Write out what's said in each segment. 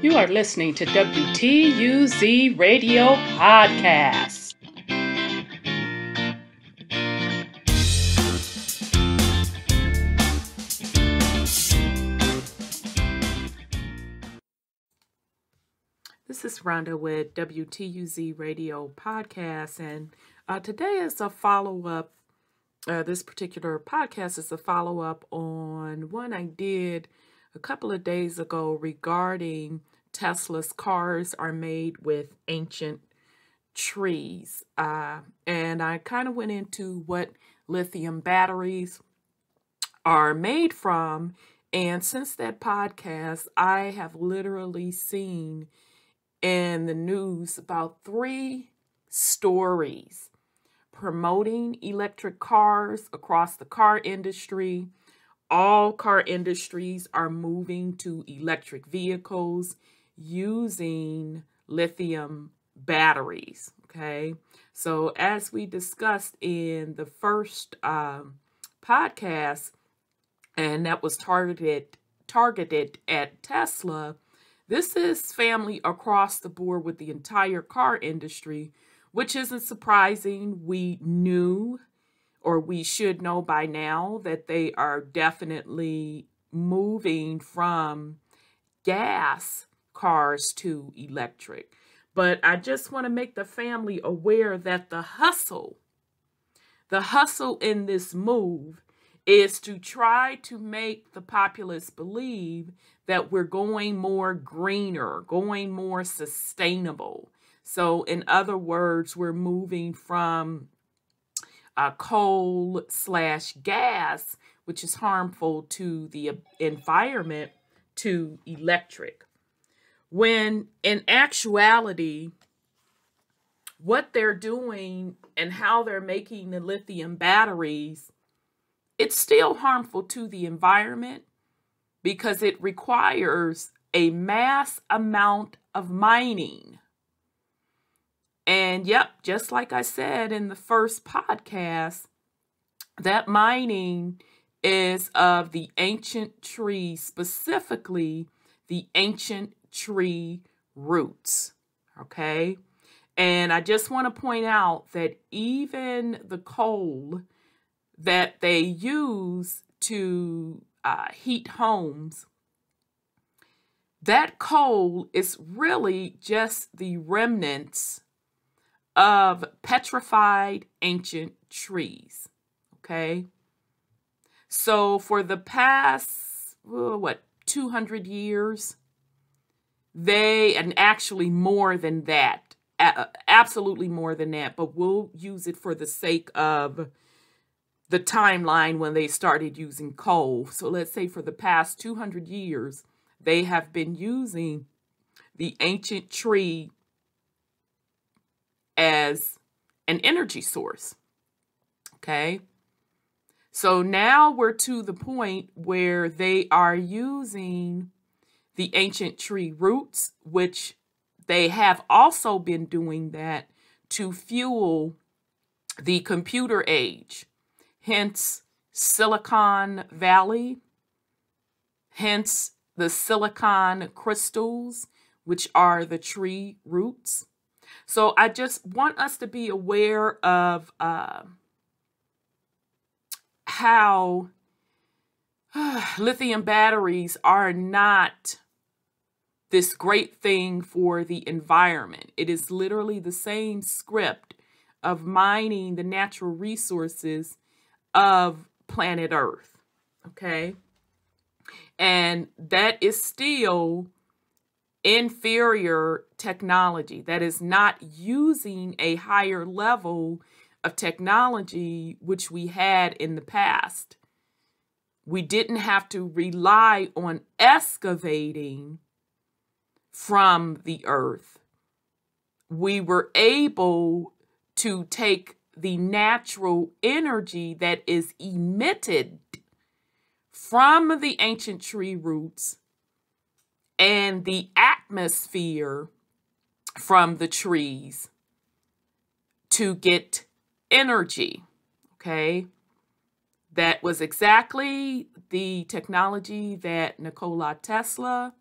You are listening to WTUZ Radio Podcast. This is Rhonda with WTUZ Radio Podcast, and today is a follow-up. This particular podcast is a follow-up on one I did a couple of days ago regarding Tesla's cars are made with ancient trees. And I kind of went into what lithium batteries are made from. And since that podcast, I have literally seen in the news about 3 stories promoting electric cars across the car industry. All car industries are moving to electric vehicles using lithium batteries, okay? So as we discussed in the first podcast, and that was targeted at Tesla, this is family across the board with the entire car industry, which isn't surprising. We knew, or we should know by now, that they are definitely moving from gas cars to electric. But I just want to make the family aware that the hustle in this move is to try to make the populace believe that we're going more greener, going more sustainable. So in other words, we're moving from coal/gas, which is harmful to the environment, to electric. When in actuality, what they're doing and how they're making the lithium batteries, it's still harmful to the environment because it requires a mass amount of mining. And yep, just like I said in the first podcast, that mining is of the ancient trees, specifically the ancient tree roots, okay? And I just want to point out that even the coal that they use to heat homes, that coal is really just the remnants of petrified ancient trees, okay? So for the past, 200 years, and actually more than that, absolutely more than that, but we'll use it for the sake of the timeline when they started using coal. So let's say for the past 200 years, they have been using the ancient tree as an energy source, okay? So now we're to the point where they are using the ancient tree roots, which they have also been doing that to fuel the computer age, hence Silicon Valley, hence the silicon crystals, which are the tree roots. So I just want us to be aware of how lithium batteries are not this great thing for the environment. It is literally the same script of mining the natural resources of planet Earth, okay? And that is still inferior technology. That is not using a higher level of technology which we had in the past. We didn't have to rely on excavating from the earth. We were able to take the natural energy that is emitted from the ancient tree roots and the atmosphere from the trees to get energy, okay? That was exactly the technology that Nikola Tesla,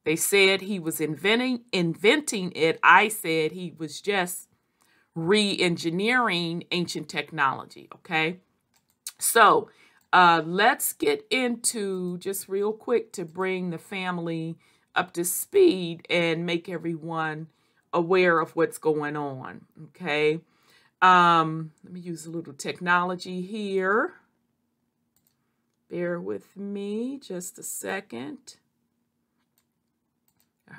They said he was inventing it. I said he was just re-engineering ancient technology, okay? So let's get into, just real quick to bring the family up to speed and make everyone aware of what's going on, okay? Let me use a little technology here. Bear with me just a second.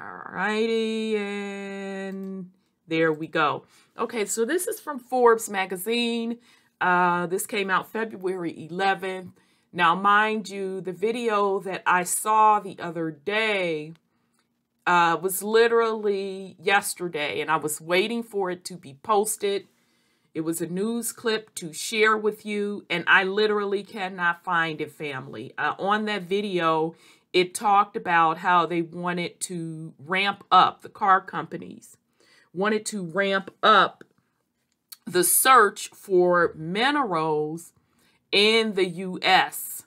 All righty, and there we go. Okay, so this is from Forbes magazine. This came out February 11th. Now, mind you, the video that I saw the other day was literally yesterday, and I was waiting for it to be posted. It was a news clip to share with you, and I literally cannot find it, family. On that video, it talked about how they wanted to ramp up, the car companies wanted to ramp up the search for minerals in the U.S.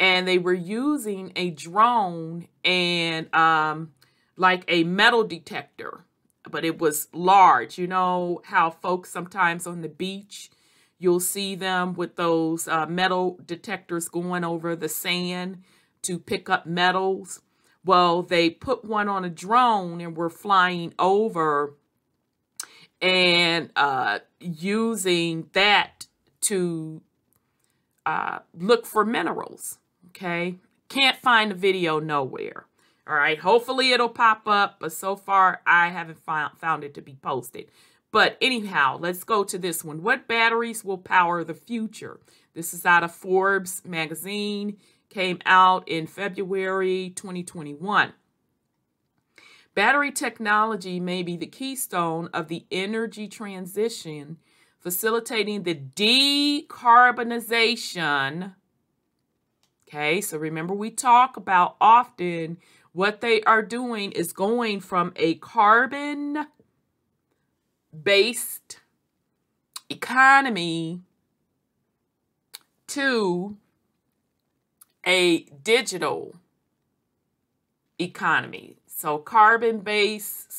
And they were using a drone and like a metal detector, but it was large. You know how folks sometimes on the beach, you'll see them with those metal detectors going over the sand to pick up metals. Well, they put one on a drone and were flying over and using that to look for minerals, okay? Can't find the video nowhere. All right, hopefully it'll pop up, but so far I haven't found it to be posted. But anyhow, let's go to this one. What batteries will power the future? This is out of Forbes magazine, came out in February 2021. Battery technology may be the keystone of the energy transition, facilitating the decarbonization. Okay, so remember we talk about often what they are doing is going from a carbon-based economy to a digital economy. So carbon-based /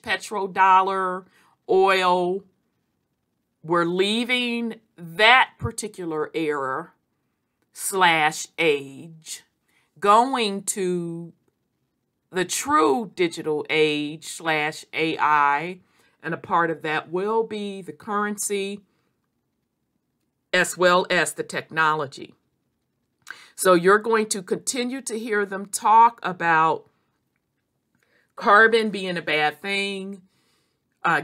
petrodollar, oil, we're leaving that particular era / age, going to the true digital age / AI, and a part of that will be the currency as well as the technology. So you're going to continue to hear them talk about carbon being a bad thing,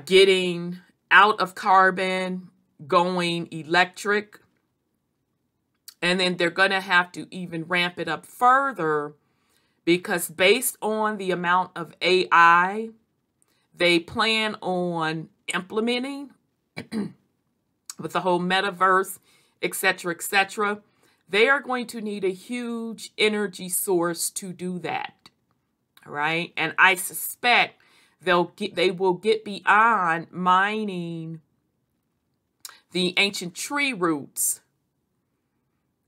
getting out of carbon, going electric, and then they're going to have to even ramp it up further because based on the amount of AI they plan on implementing with the whole metaverse, etc., they are going to need a huge energy source to do that. All right. And I suspect they will get beyond mining the ancient tree roots.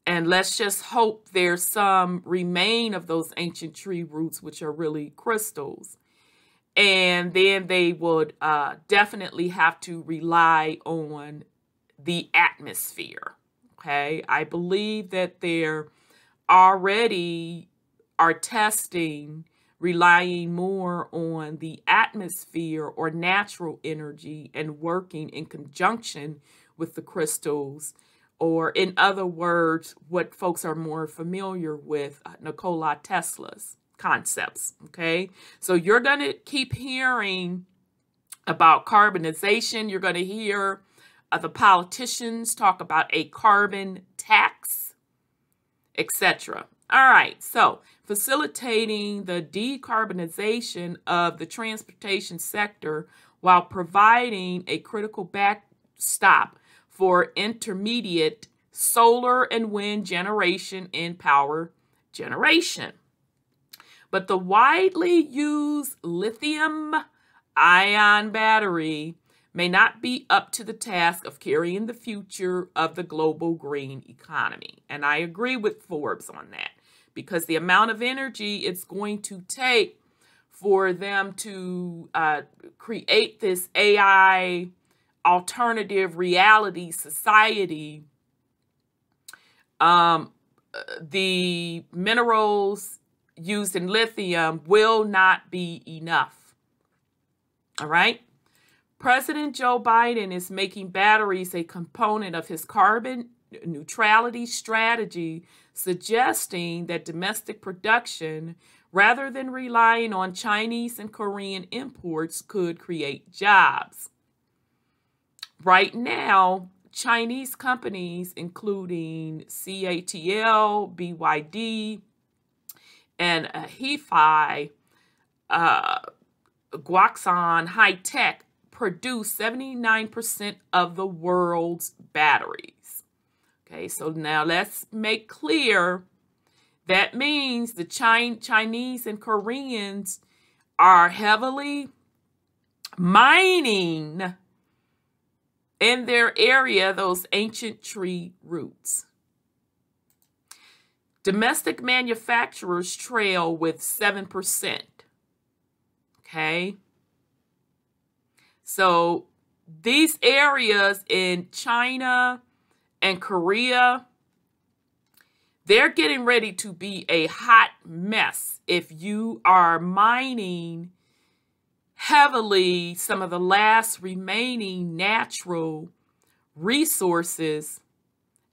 And let's just hope there's some remain of those ancient tree roots, which are really crystals. And then they would definitely have to rely on the atmosphere. Okay. I believe that they're already are testing, relying more on the atmosphere or natural energy and working in conjunction with the crystals, or in other words, what folks are more familiar with, Nikola Tesla's concepts, okay? So you're going to keep hearing about carbonization. You're going to hear the politicians talk about a carbon tax, etc. All right, so facilitating the decarbonization of the transportation sector while providing a critical backstop for intermediate solar and wind generation and power generation. But the widely used lithium-ion battery may not be up to the task of carrying the future of the global green economy. And I agree with Forbes on that, because the amount of energy it's going to take for them to create this AI alternative reality society, the minerals used in lithium will not be enough. All right. President Joe Biden is making batteries a component of his carbon neutrality strategy, suggesting that domestic production, rather than relying on Chinese and Korean imports, could create jobs. Right now, Chinese companies, including CATL, BYD, and Hefei, Guangxi High-Tech, produce 79% of the world's batteries. Okay, so now let's make clear that means the Chinese and Koreans are heavily mining in their area those ancient tree roots. Domestic manufacturers trail with 7%. Okay. So these areas in China and Korea, they're getting ready to be a hot mess if you are mining heavily some of the last remaining natural resources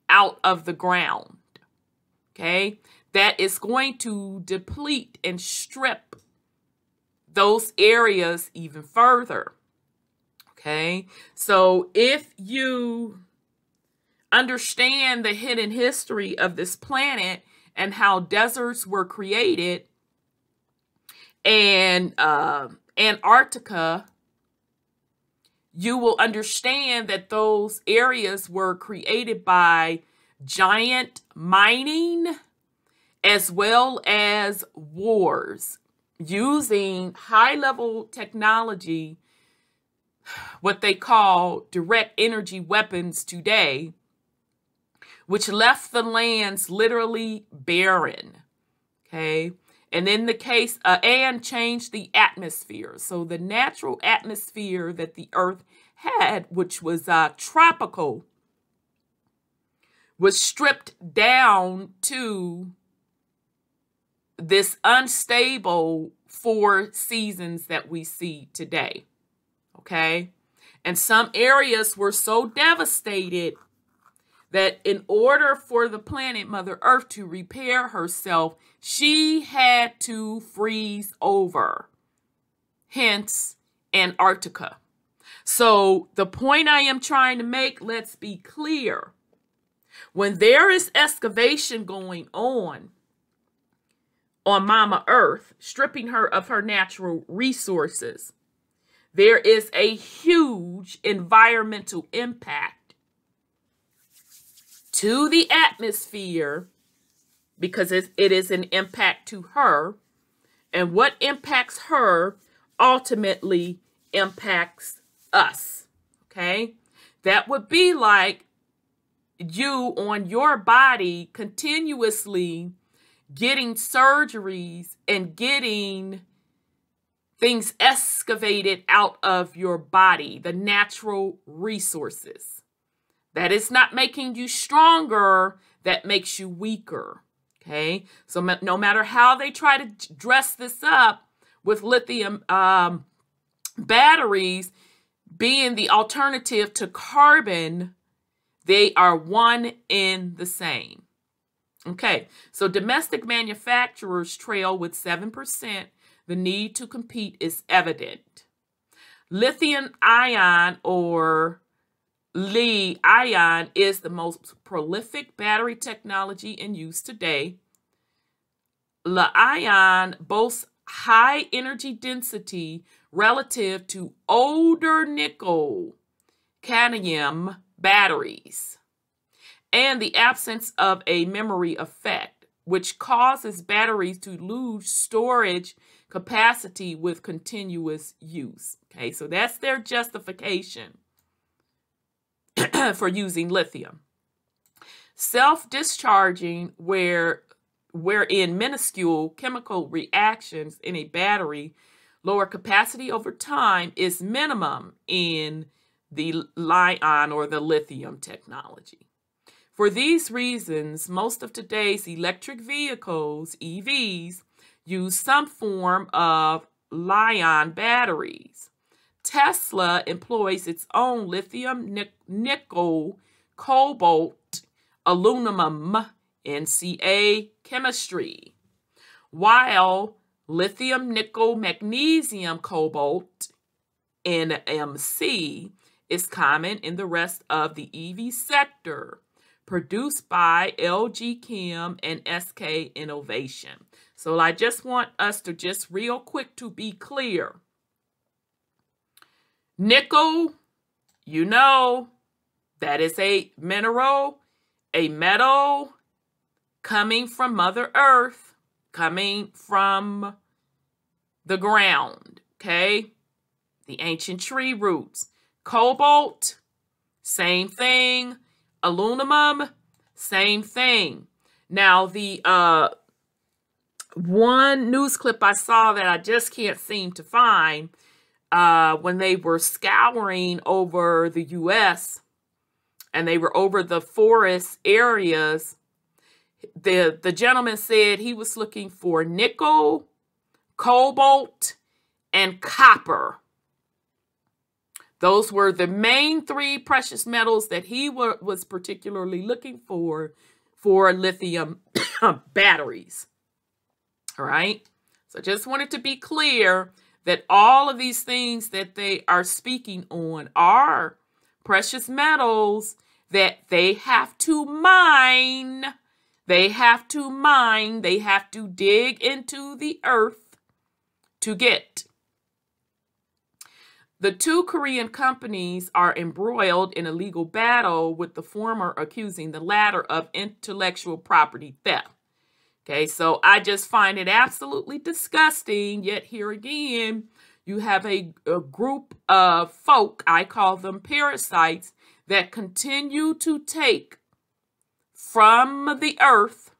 out of the ground. Okay, that is going to deplete and strip those areas even further. Okay, so if you understand the hidden history of this planet and how deserts were created, and Antarctica, you will understand that those areas were created by giant mining as well as wars using high-level technology, what they call direct energy weapons today, which left the lands literally barren. Okay. And in the case, and changed the atmosphere. So the natural atmosphere that the earth had, which was tropical, was stripped down to this unstable 4 seasons that we see today. Okay. And some areas were so devastated that in order for the planet Mother Earth to repair herself, she had to freeze over. Hence, Antarctica. So the point I am trying to make, let's be clear. When there is excavation going on Mama Earth, stripping her of her natural resources, there is a huge environmental impact to the atmosphere because it is an impact to her. And what impacts her ultimately impacts us. Okay? That would be like you on your body continuously getting surgeries and getting things excavated out of your body, the natural resources. That is not making you stronger, that makes you weaker. Okay, so no matter how they try to dress this up with lithium batteries being the alternative to carbon, they are one in the same. Okay, so domestic manufacturers trail with 7%. The need to compete is evident. Lithium ion or Li-ion is the most prolific battery technology in use today. Li-ion boasts high energy density relative to older nickel cadmium batteries and the absence of a memory effect, which causes batteries to lose storage capacity with continuous use. Okay, so that's their justification for using lithium. Self-discharging, wherein minuscule chemical reactions in a battery lower capacity over time is minimum in the Li-ion or the lithium technology. For these reasons, most of today's electric vehicles, EVs, use some form of Li-ion batteries. Tesla employs its own lithium, nickel, cobalt, aluminum, NCA chemistry, while lithium, nickel, magnesium, cobalt, NMC, is common in the rest of the EV sector, produced by LG Chem and SK Innovation. So I just want us to just real quick to be clear. Nickel, you know, that is a mineral, a metal coming from Mother Earth, coming from the ground, okay? The ancient tree roots. Cobalt, same thing. Aluminum, same thing. Now, the one news clip I saw that I just can't seem to find, when they were scouring over the U.S. and they were over the forest areas, the gentleman said he was looking for nickel, cobalt, and copper. Those were the main three precious metals that he was particularly looking for lithium batteries. All right. So just wanted to be clear that all of these things that they are speaking on are precious metals that they have to mine. They have to mine. They have to dig into the earth to get. The two Korean companies are embroiled in a legal battle, with the former accusing the latter of intellectual property theft. Okay, so I just find it absolutely disgusting. Yet here again, you have a group of folk, I call them parasites, that continue to take from the earth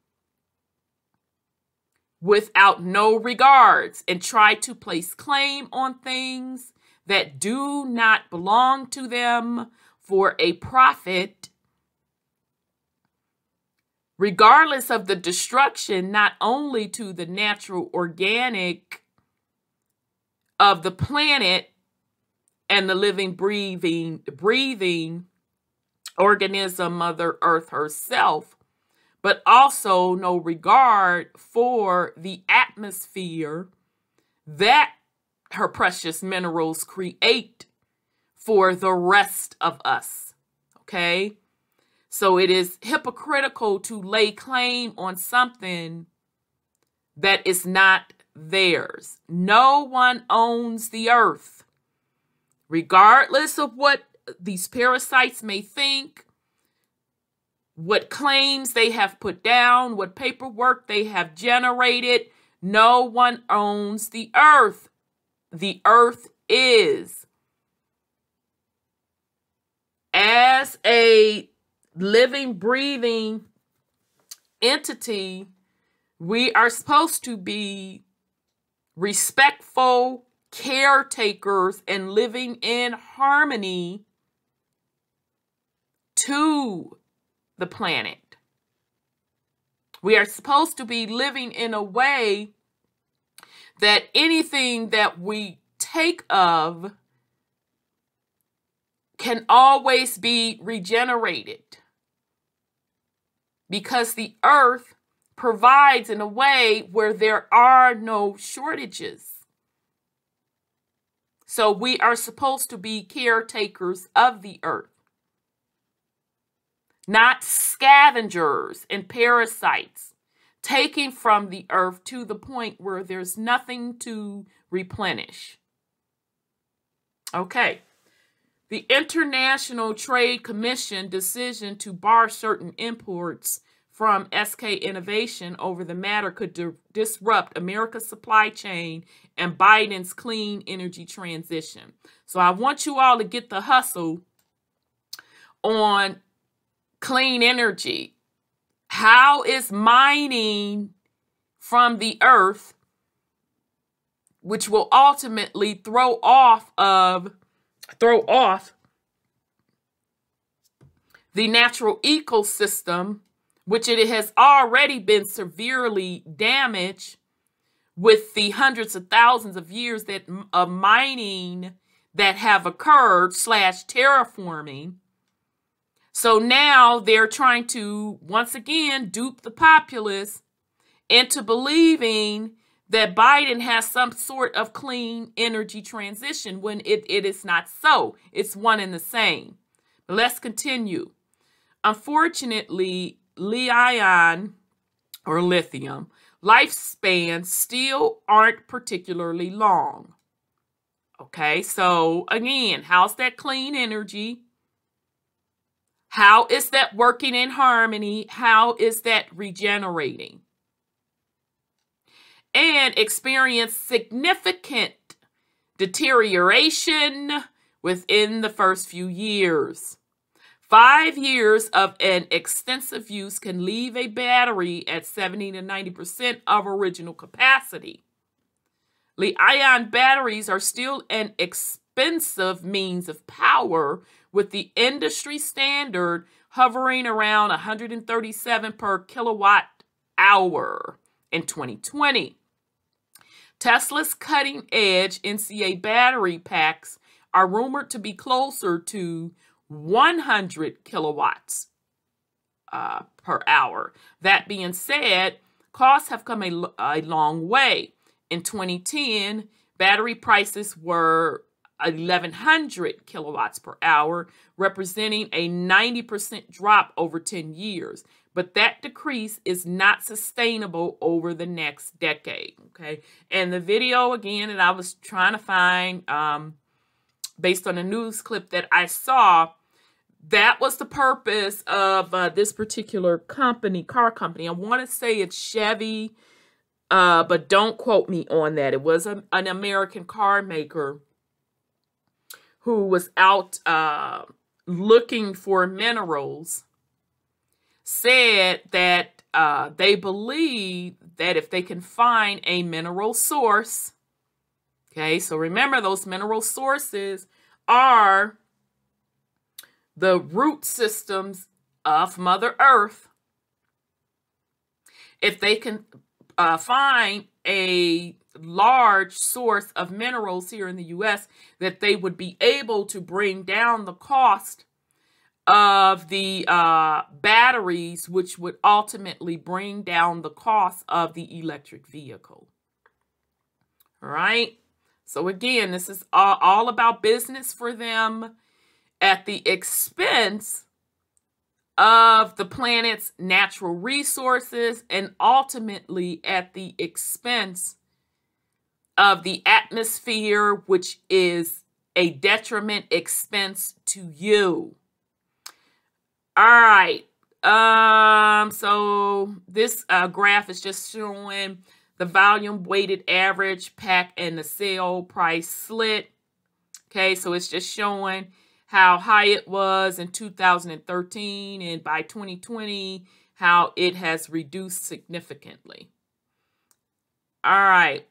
without no regards and try to place claim on things that do not belong to them for a profit, regardless of the destruction, not only to the natural organic of the planet and the living, breathing organism, Mother Earth herself, but also no regard for the atmosphere that her precious minerals create for the rest of us. Okay? So it is hypocritical to lay claim on something that is not theirs. No one owns the earth. Regardless of what these parasites may think, what claims they have put down, what paperwork they have generated, no one owns the earth. The earth is, as a living, breathing entity, we are supposed to be respectful caretakers and living in harmony to the planet. We are supposed to be living in a way that anything that we take of can always be regenerated, because the earth provides in a way where there are no shortages. So we are supposed to be caretakers of the earth, not scavengers and parasites, taking from the earth to the point where there's nothing to replenish. Okay. The International Trade Commission decision to bar certain imports from SK Innovation over the matter could disrupt America's supply chain and Biden's clean energy transition. So I want you all to get the hustle on clean energy. How is mining from the earth which will ultimately throw off the natural ecosystem, which it has already been severely damaged with the hundreds of thousands of years of mining that have occurred / terraforming. So now they're trying to, once again, dupe the populace into believing that Biden has some sort of clean energy transition when it is not so. It's one and the same. But let's continue. Unfortunately, lithium lifespans still aren't particularly long. Okay, so again, how's that clean energy? How is that working in harmony? How is that regenerating? And experience significant deterioration within the first few years. 5 years of an extensive use can leave a battery at 70 to 90% of original capacity. Lithium batteries are still an expensive means of power, with the industry standard hovering around 137 per kilowatt hour in 2020. Tesla's cutting-edge NCA battery packs are rumored to be closer to 100 kilowatts per hour. That being said, costs have come a long way. In 2010, battery prices were 1,100 kilowatts per hour, representing a 90% drop over 10 years. But that decrease is not sustainable over the next decade, okay? And the video, again, that I was trying to find, based on a news clip that I saw, that was the purpose of this particular company, car company. I want to say it's Chevy, but don't quote me on that. It was an American car maker who was out looking for minerals, said that they believe that if they can find a mineral source, okay, so remember those mineral sources are the root systems of Mother Earth. If they can find a large source of minerals here in the U.S., that they would be able to bring down the cost of the batteries, which would ultimately bring down the cost of the electric vehicle. All right. So again, this is all about business for them at the expense of the planet's natural resources and ultimately at the expense of the atmosphere, which is a detriment expense to you. All right. So this graph is just showing the volume weighted average pack and the sale price slit. Okay, so it's just showing how high it was in 2013, and by 2020, how it has reduced significantly. All right.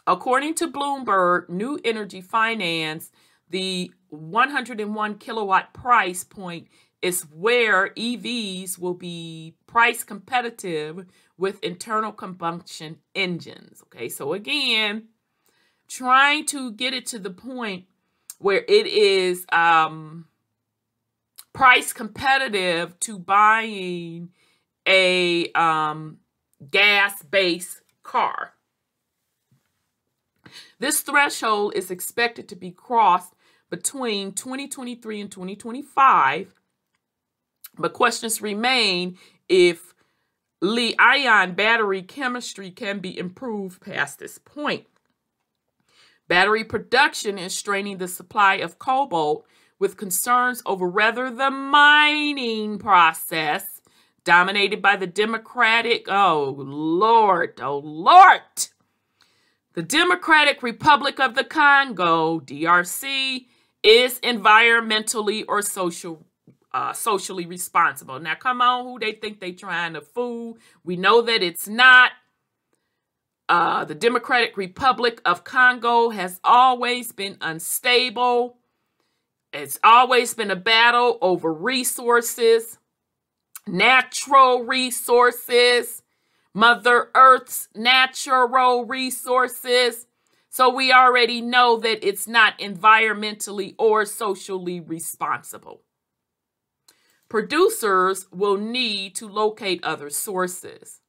According to Bloomberg New Energy Finance, the 101 kilowatt price point is where EVs will be price competitive with internal combustion engines. Okay, so again, trying to get it to the point where it is price competitive to buying a gas-based car. This threshold is expected to be crossed between 2023 and 2025, but questions remain if lithium battery chemistry can be improved past this point. Battery production is straining the supply of cobalt, with concerns over whether the mining process, dominated by the Democratic, the Democratic Republic of the Congo, DRC, is environmentally or socially responsible. Now, come on, who they think they trying to fool? We know that it's not. The Democratic Republic of Congo has always been unstable. It's always been a battle over resources, natural resources, Mother Earth's natural resources. So we already know that it's not environmentally or socially responsible. Producers will need to locate other sources.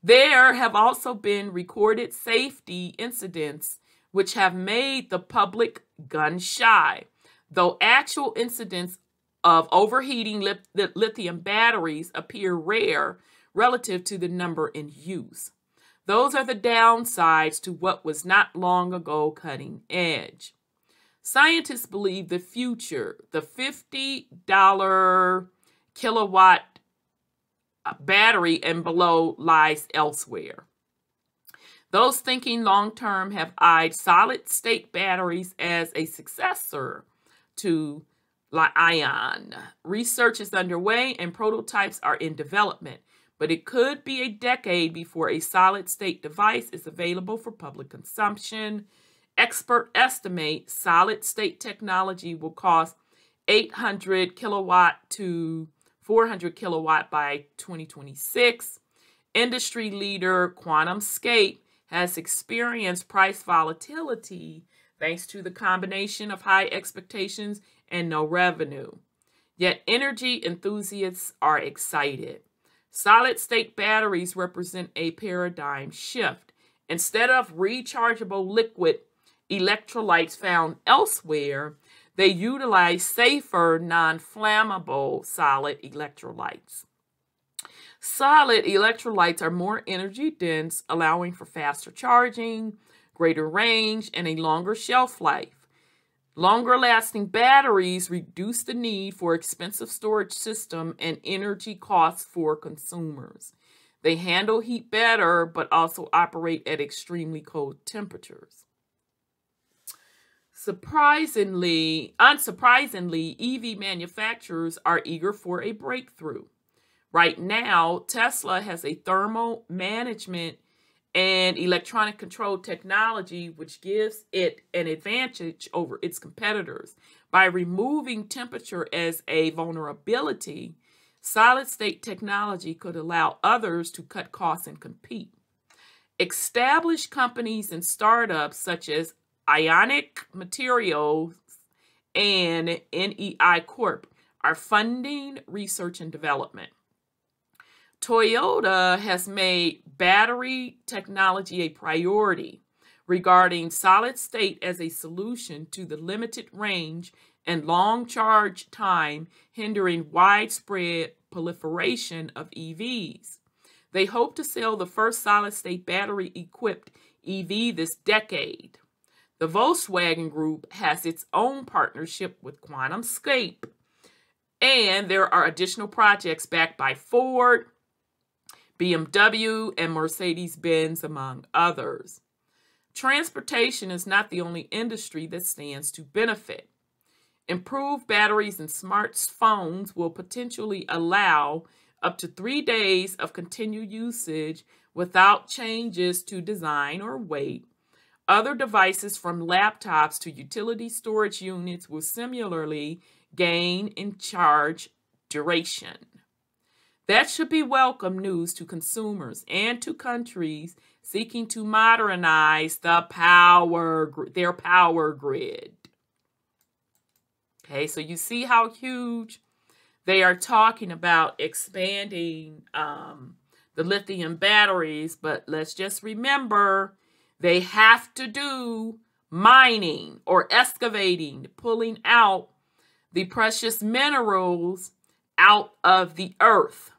There have also been recorded safety incidents which have made the public gun shy, though actual incidents of overheating lithium batteries appear rare relative to the number in use. Those are the downsides to what was not long ago cutting edge. Scientists believe the future, the $50 kilowatt battery and below, lies elsewhere. Those thinking long-term have eyed solid-state batteries as a successor to Lithium. Research is underway and prototypes are in development, but it could be a decade before a solid-state device is available for public consumption. Experts estimate solid-state technology will cost 800 kilowatt to 400 kilowatt by 2026. Industry leader QuantumScape has experienced price volatility thanks to the combination of high expectations and no revenue. Yet energy enthusiasts are excited. Solid-state batteries represent a paradigm shift. Instead of rechargeable liquid electrolytes found elsewhere, they utilize safer, non-flammable solid electrolytes. Solid electrolytes are more energy dense, allowing for faster charging, greater range, and a longer shelf life. Longer-lasting batteries reduce the need for expensive storage system and energy costs for consumers. They handle heat better, but also operate at extremely cold temperatures. Unsurprisingly, EV manufacturers are eager for a breakthrough. Right now, Tesla has a thermal management and electronic control technology which gives it an advantage over its competitors. By removing temperature as a vulnerability, solid-state technology could allow others to cut costs and compete. Established companies and startups such as Ionic Materials and NEI Corp are funding research and development. Toyota has made battery technology a priority, regarding solid state as a solution to the limited range and long charge time hindering widespread proliferation of EVs. They hope to sell the first solid-state battery-equipped EV this decade. The Volkswagen Group has its own partnership with QuantumScape, and there are additional projects backed by Ford, BMW, and Mercedes-Benz, among others. Transportation is not the only industry that stands to benefit. Improved batteries in smartphones will potentially allow up to 3 days of continued usage without changes to design or weight. Other devices from laptops to utility storage units will similarly gain in charge duration. That should be welcome news to consumers and to countries seeking to modernize their power grid. Okay, so you see how huge they are talking about expanding the lithium batteries, but let's just remember they have to do mining or excavating, pulling out the precious minerals out of the earth.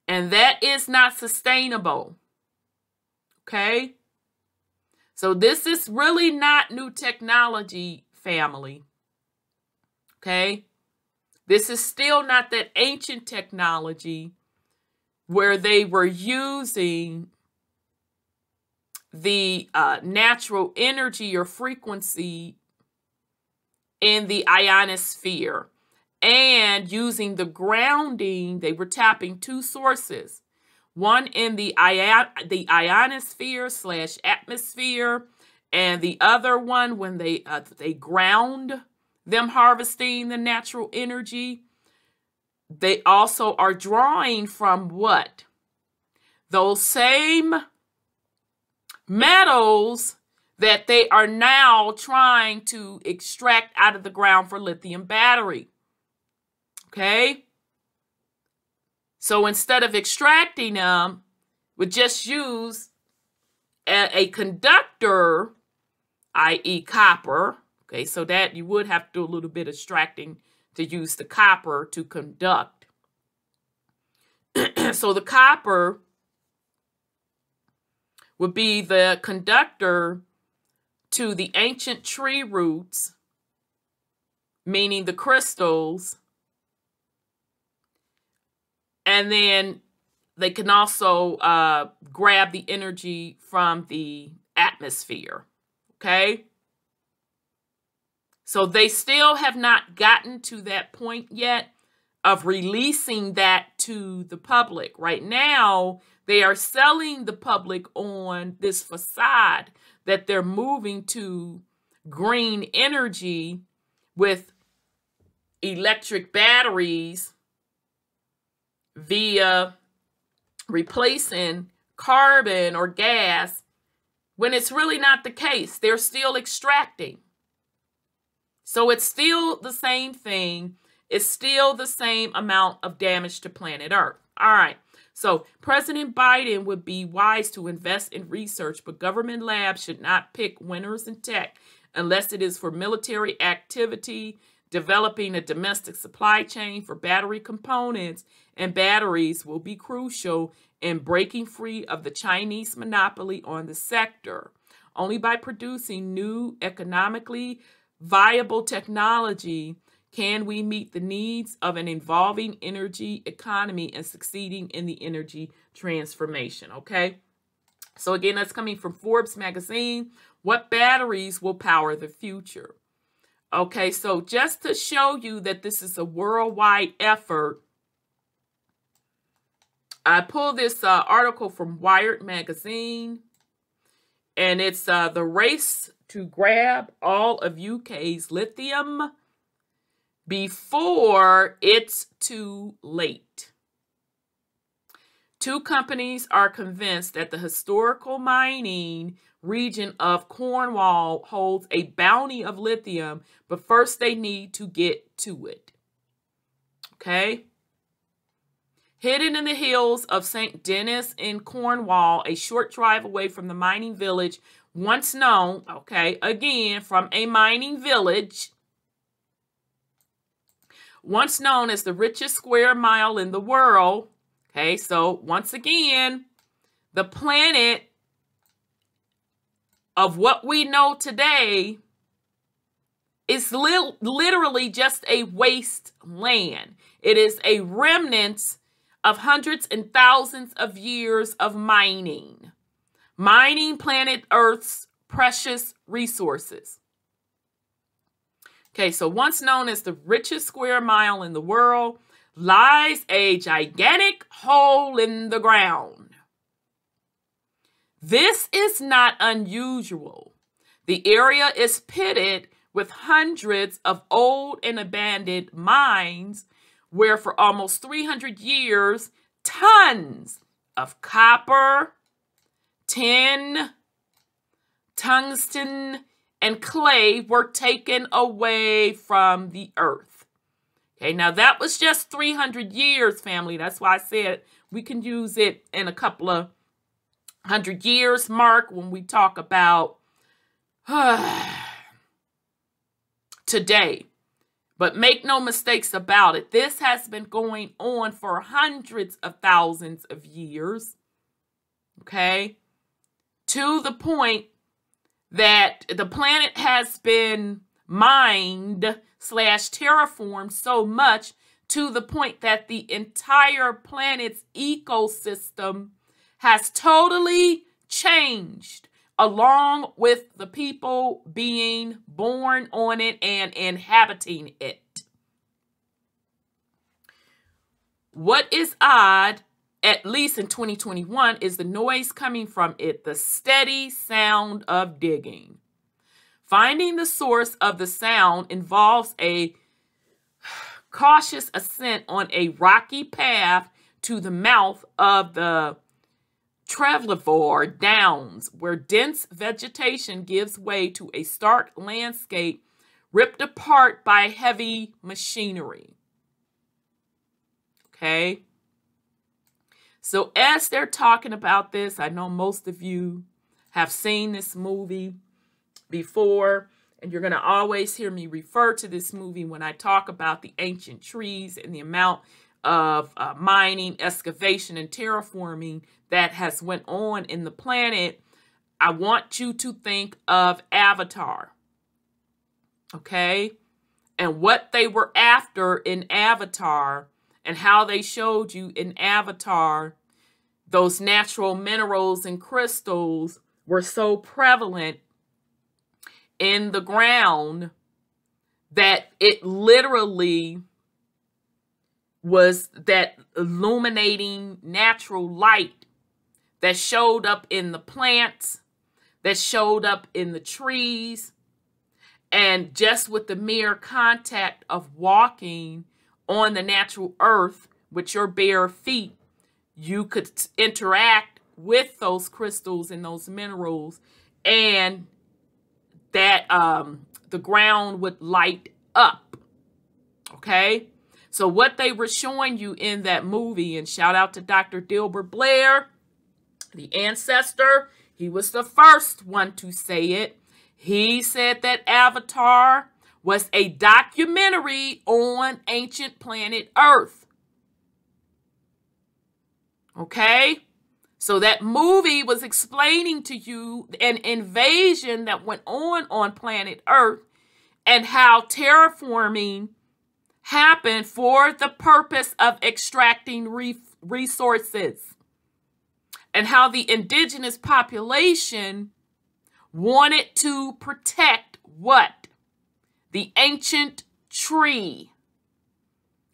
And that is not sustainable. Okay? So this is really not new technology, family. Okay? This is still not that ancient technology where they were using the natural energy or frequency in the ionosphere and using the grounding. They were tapping two sources. one in the ionosphere / atmosphere, and the other one when they ground them, harvesting the natural energy. They also are drawing from what? Those same metals that they are now trying to extract out of the ground for lithium battery. Okay? So instead of extracting them, we just use a conductor, i.e. copper. Okay, so that you would have to do a little bit of extracting to use the copper to conduct. So the copper would be the conductor to the ancient tree roots, meaning the crystals. And then they can also grab the energy from the atmosphere, okay? So they still have not gotten to that point yet of releasing that to the public. Right now, they are selling the public on this facade that they're moving to green energy with electric batteries via replacing carbon or gas, when it's really not the case. They're still extracting. So it's still the same thing. It's still the same amount of damage to planet Earth. All right. So President Biden would be wise to invest in research, but government labs should not pick winners in tech unless it is for military activity, developing a domestic supply chain for battery components and batteries will be crucial in breaking free of the Chinese monopoly on the sector. Only by producing new, economically viable technology can we meet the needs of an evolving energy economy and succeeding in the energy transformation, okay? So again, that's coming from Forbes magazine. What batteries will power the future? Okay, so just to show you that this is a worldwide effort, I pulled this article from Wired magazine, and it's the race to grab all of UK's lithium before it's too late. Two companies are convinced that the historical mining region of Cornwall holds a bounty of lithium, but first they need to get to it. Okay? Hidden in the hills of St. Denis in Cornwall, a short drive away from the mining village, once known, okay, again, from a mining village, once known as the richest square mile in the world. Okay, so once again, the planet of what we know today is literally just a wasteland. It is a remnant of hundreds and thousands of years of mining planet Earth's precious resources. Okay, so once known as the richest square mile in the world, lies a gigantic hole in the ground. This is not unusual. The area is pitted with hundreds of old and abandoned mines where for almost 300 years, tons of copper, tin, tungsten, and clay were taken away from the earth. Okay, now that was just 300 years, family. That's why I said we can use it in a couple of 100 years mark when we talk about today. But make no mistakes about it. This has been going on for hundreds of thousands of years. Okay? To the point that the planet has been mined / terraformed so much to the point that the entire planet's ecosystem has totally changed, along with the people being born on it and inhabiting it. What is odd at least in 2021, is the noise coming from it, the steady sound of digging. Finding the source of the sound involves a cautious ascent on a rocky path to the mouth of the Trevor Downs, where dense vegetation gives way to a stark landscape ripped apart by heavy machinery. Okay? So as they're talking about this, I know most of you have seen this movie before, and you're going to always hear me refer to this movie when I talk about the ancient trees and the amount of mining, excavation, and terraforming that has went on in the planet. I want you to think of Avatar, okay? And what they were after in Avatar, and how they showed you in Avatar, those natural minerals and crystals were so prevalent in the ground that it literally was that illuminating natural light that showed up in the plants, that showed up in the trees. And just with the mere contact of walking on the natural earth with your bare feet, you could interact with those crystals and those minerals, and that the ground would light up. Okay? So what they were showing you in that movie, and shout out to Dr. Dilbert Blair, the ancestor, he was the first one to say it. He said that Avatar was a documentary on ancient planet Earth. Okay? So that movie was explaining to you an invasion that went on planet Earth, and how terraforming happened for the purpose of extracting resources, and how the indigenous population wanted to protect what? The ancient tree,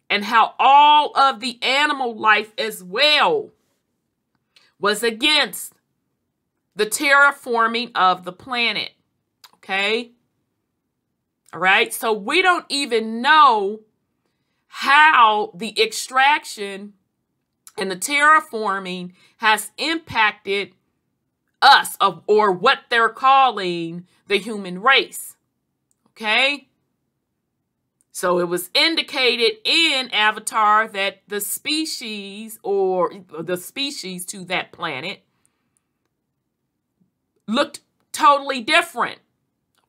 and how all of the animal life as well was against the terraforming of the planet. Okay? All right? So we don't even know how the extraction and the terraforming has impacted us, or what they're calling the human race. Okay? So it was indicated in Avatar that the species, or the species to that planet, looked totally different.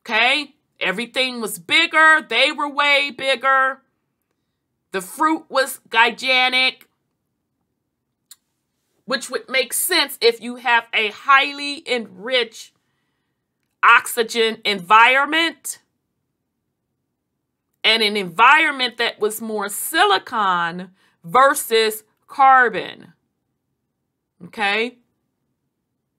Okay? Everything was bigger. They were way bigger. The fruit was gigantic, which would make sense if you have a highly enriched oxygen environment, and an environment that was more silicon versus carbon. Okay?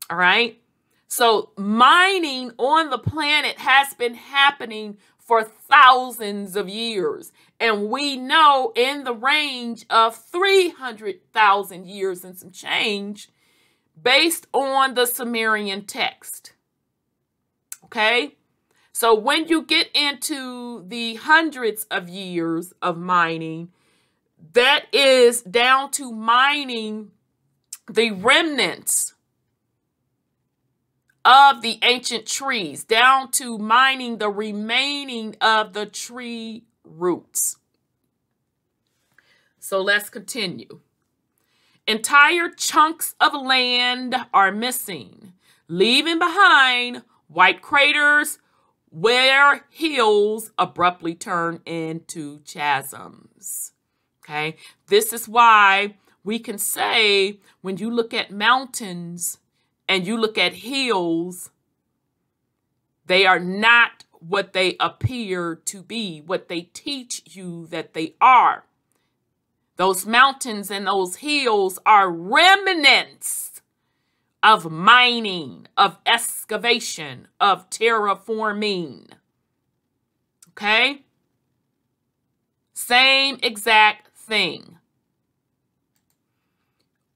All right? So mining on the planet has been happening for thousands of years. And we know in the range of 300,000 years and some change, based on the Sumerian text. Okay? So when you get into the hundreds of years of mining, that is down to mining the remnants of the ancient trees, down to mining the remaining of the tree roots. So let's continue. Entire chunks of land are missing, leaving behind white craters where hills abruptly turn into chasms. Okay? This is why we can say when you look at mountains and you look at hills, they are not what they appear to be, what they teach you that they are. Those mountains and those hills are remnants of mining, of excavation, of terraforming. Okay? Same exact thing.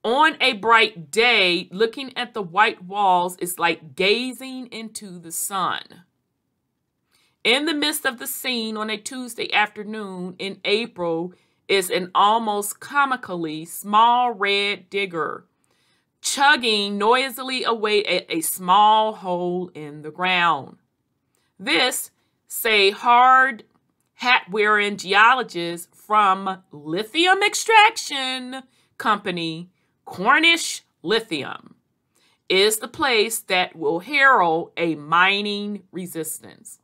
On a bright day, looking at the white walls is like gazing into the sun. In the midst of the scene on a Tuesday afternoon in April is an almost comically small red digger, chugging noisily away at a small hole in the ground. This, say, hard hat-wearing geologist from lithium extraction company Cornish Lithium, is the place that will herald a mining resistance.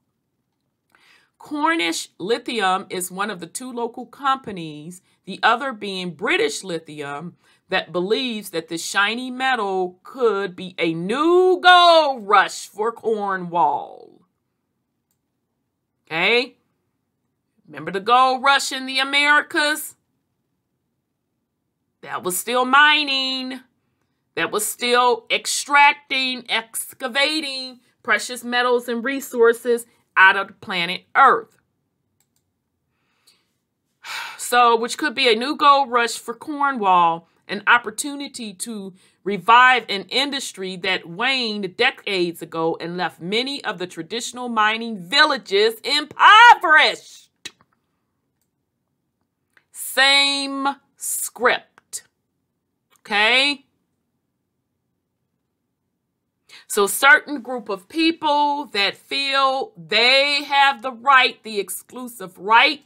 Cornish Lithium is one of the two local companies, the other being British Lithium, that believes that the shiny metal could be a new gold rush for Cornwall. Okay? Remember the gold rush in the Americas? That was still mining. That was still extracting, excavating precious metals and resources out of the planet Earth. So, which could be a new gold rush for Cornwall, an opportunity to revive an industry that waned decades ago and left many of the traditional mining villages impoverished. Same script. Okay? So certain group of people that feel they have the right, the exclusive right,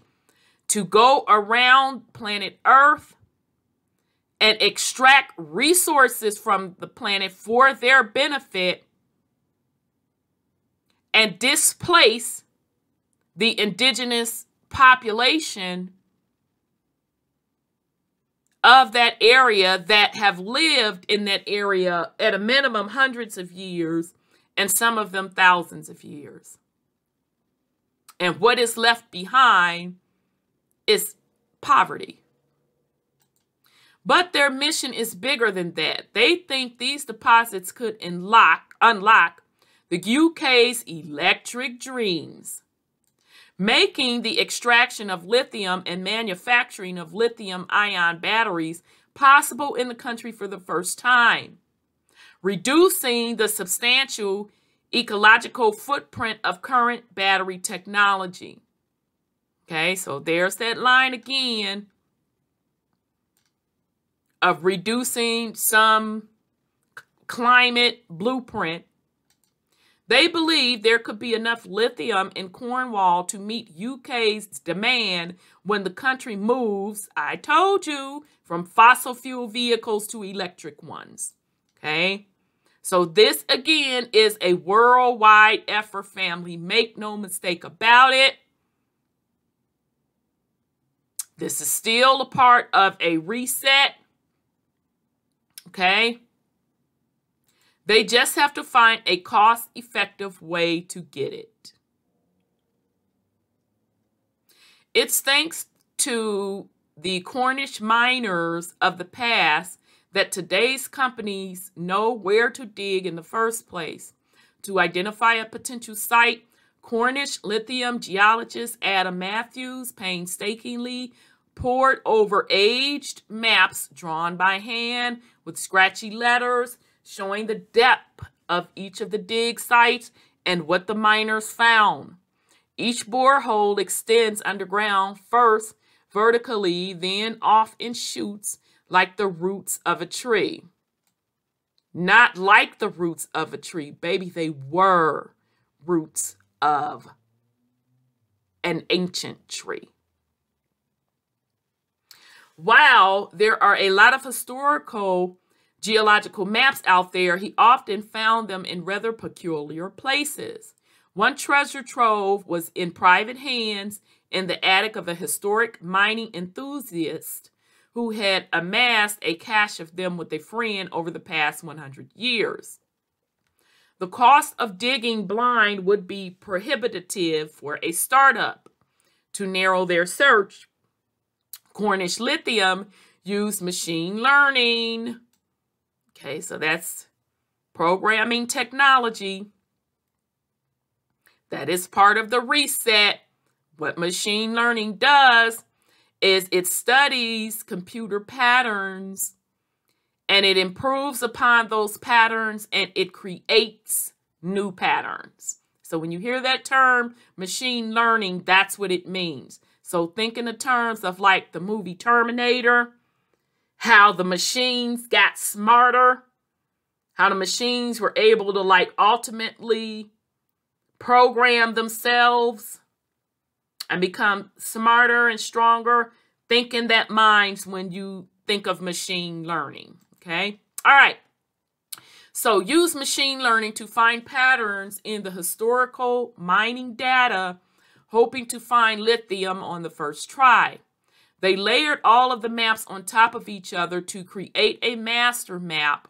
to go around planet Earth and extract resources from the planet for their benefit and displace the indigenous population of that area that have lived in that area at a minimum hundreds of years and some of them thousands of years. And what is left behind is poverty. But their mission is bigger than that. They think these deposits could unlock the UK's electric dreams, making the extraction of lithium and manufacturing of lithium-ion batteries possible in the country for the first time, reducing the substantial ecological footprint of current battery technology. Okay, so there's that line again of reducing some climate blueprint. They believe there could be enough lithium in Cornwall to meet UK's demand when the country moves, I told you, from fossil fuel vehicles to electric ones. Okay? So this, again, is a worldwide effort, family. Make no mistake about it. This is still a part of a reset. Okay? They just have to find a cost-effective way to get it. It's thanks to the Cornish miners of the past that today's companies know where to dig in the first place. To identify a potential site, Cornish lithium geologist Adam Matthews painstakingly pored over aged maps drawn by hand with scratchy letters showing the depth of each of the dig sites and what the miners found. Each borehole extends underground, first vertically, then off in shoots like the roots of a tree. Not like the roots of a tree, baby, they were roots of an ancient tree. While there are a lot of historical geological maps out there, he often found them in rather peculiar places. One treasure trove was in private hands in the attic of a historic mining enthusiast who had amassed a cache of them with a friend over the past 100 years. The cost of digging blind would be prohibitive for a startup. To narrow their search, Cornish Lithium used machine learning. Okay, so that's programming technology. That is part of the reset. What machine learning does is it studies computer patterns and it improves upon those patterns, and it creates new patterns. So when you hear that term, machine learning, that's what it means. So think in the terms of like the movie Terminator, how the machines got smarter, how the machines were able to like ultimately program themselves and become smarter and stronger. Think in that minds when you think of machine learning, okay? All right. So use machine learning to find patterns in the historical mining data, hoping to find lithium on the first try. They layered all of the maps on top of each other to create a master map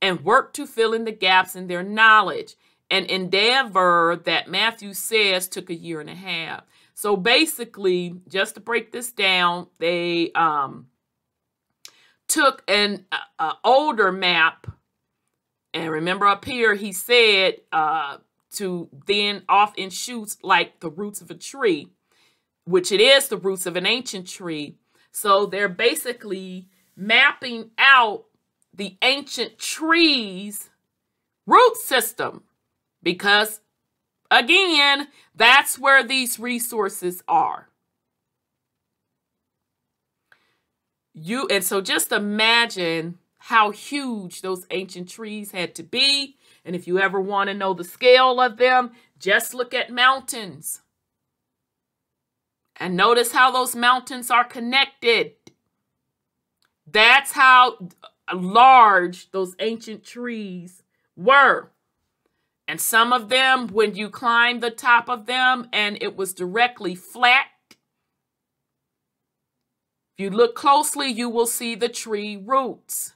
and worked to fill in the gaps in their knowledge, an endeavor that Matthew says took a year and a half. So basically, just to break this down, they took an older map, and remember up here he said to then off in shoots like the roots of a tree, which it is the roots of an ancient tree. So they're basically mapping out the ancient tree's root system because, again, that's where these resources are. And so just imagine how huge those ancient trees had to be. And if you ever want to know the scale of them, just look at mountains. And notice how those mountains are connected. That's how large those ancient trees were. And some of them, when you climb the top of them and it was directly flat, if you look closely, you will see the tree roots.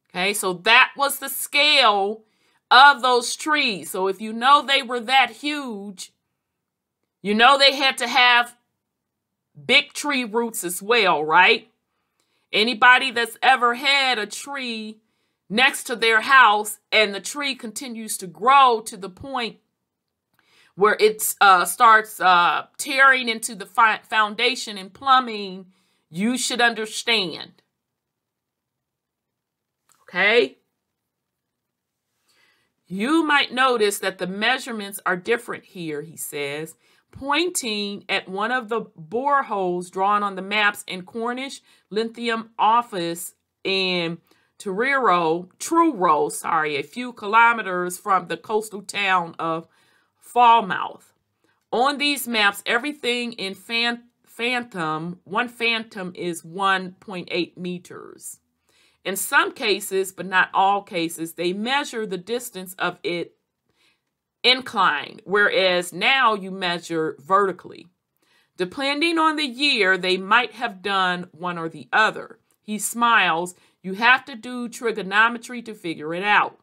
Okay, so that was the scale of those trees. So if you know they were that huge, you know they had to have big tree roots as well, right? Anybody that's ever had a tree next to their house and the tree continues to grow to the point where it starts tearing into the foundation and plumbing, you should understand. Okay? You might notice that the measurements are different here, he says, pointing at one of the boreholes drawn on the maps in Cornish Lithium office in Truro, a few kilometers from the coastal town of Falmouth. On these maps, everything in phantom, one phantom is 1.8 meters. In some cases, but not all cases, they measure the distance of it inclined, whereas now you measure vertically. Depending on the year, they might have done one or the other. He smiles. You have to do trigonometry to figure it out.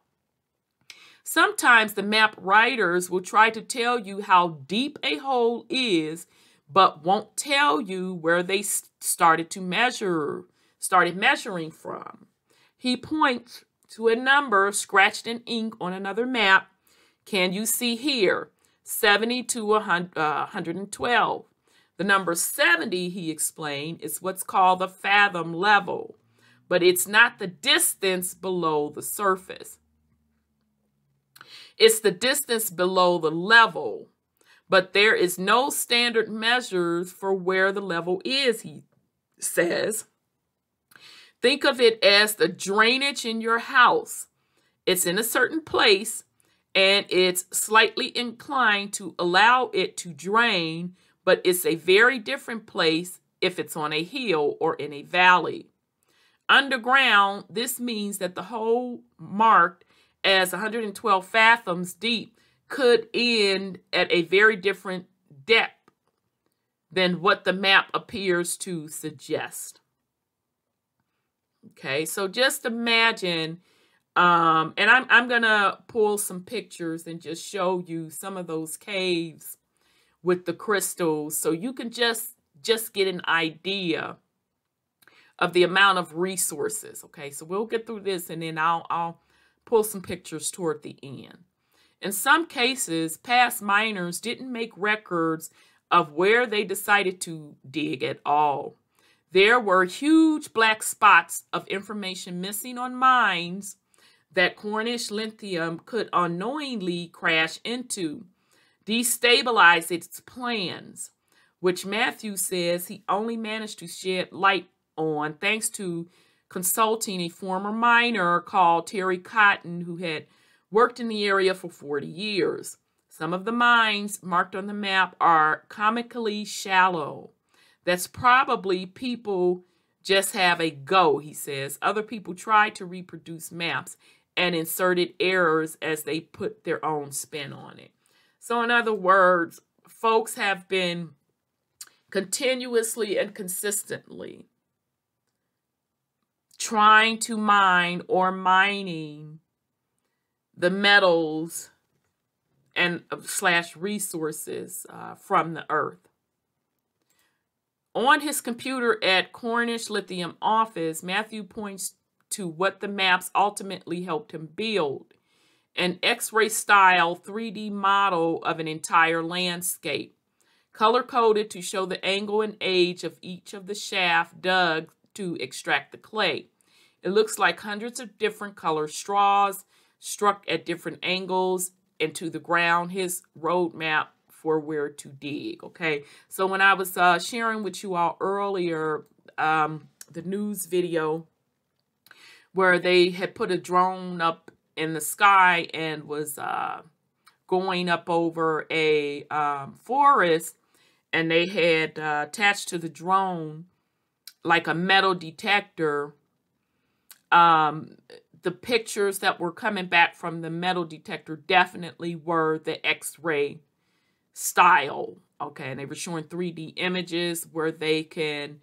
Sometimes the map writers will try to tell you how deep a hole is, but won't tell you where they started measuring from. He points to a number scratched in ink on another map. Can you see here? 70 to 112. The number 70, he explained, is what's called the fathom level, but it's not the distance below the surface. It's the distance below the level, but there is no standard measures for where the level is, he says. Think of it as the drainage in your house. It's in a certain place and it's slightly inclined to allow it to drain, but it's a very different place if it's on a hill or in a valley. Underground, this means that the hole marked as 112 fathoms deep could end at a very different depth than what the map appears to suggest. Okay, so just imagine, and I'm going to pull some pictures and just show you some of those caves with the crystals so you can just get an idea of the amount of resources. Okay, so we'll get through this and then I'll pull some pictures toward the end. In some cases, past miners didn't make records of where they decided to dig at all. there were huge black spots of information missing on mines that Cornish Lithium could unknowingly crash into, destabilize its plans, which Matthew says he only managed to shed light on thanks to consulting a former miner called Terry Cotton, who had worked in the area for 40 years. Some of the mines marked on the map are comically shallow. That's probably people just have a go, he says. Other people try to reproduce maps and inserted errors as they put their own spin on it. So in other words, folks have been continuously and consistently trying to mine or mining the metals and / resources from the earth. On his computer at Cornish Lithium office, Matthew points to what the maps ultimately helped him build: an X-ray style 3D model of an entire landscape, color-coded to show the angle and age of each of the shaft dug to extract the clay. It looks like hundreds of different color straws struck at different angles into the ground, his roadmap for where to dig. Okay, so when I was sharing with you all earlier the news video where they had put a drone up in the sky and was going up over a forest, and they had attached to the drone like a metal detector. The pictures that were coming back from the metal detector definitely were the X-ray style. Okay, and they were showing 3D images where they can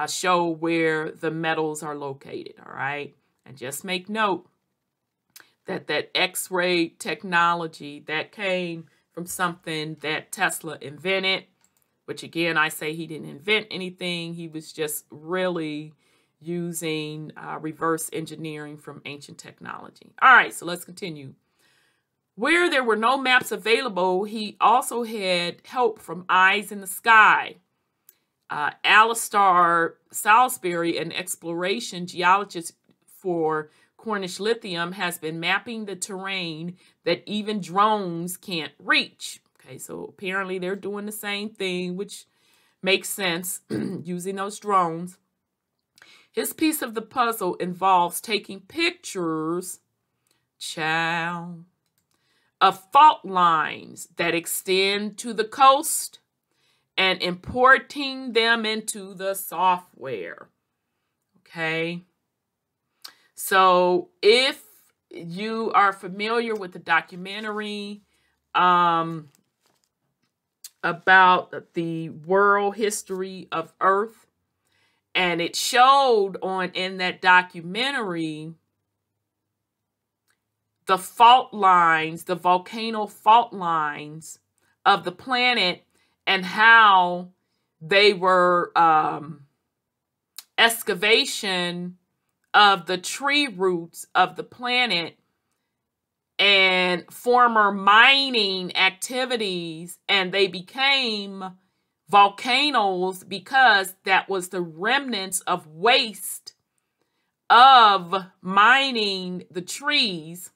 show where the metals are located. All right, and just make note that that X-ray technology that came from something that Tesla invented, which again, I say he didn't invent anything. He was just really using reverse engineering from ancient technology. All right, so let's continue. Where there were no maps available, he also had help from Eyes in the Sky. Alistair Salisbury, an exploration geologist for Cornish Lithium, has been mapping the terrain that even drones can't reach. Okay, so apparently they're doing the same thing, which makes sense, using those drones. His piece of the puzzle involves taking pictures, of fault lines that extend to the coast and importing them into the software. Okay. So if you are familiar with the documentary about the world history of Earth, and it showed in that documentary the fault lines, the volcano fault lines of the planet, and how they were excavation of the tree roots of the planet and former mining activities, and they became volcanoes because that was the remnants of waste of mining the trees.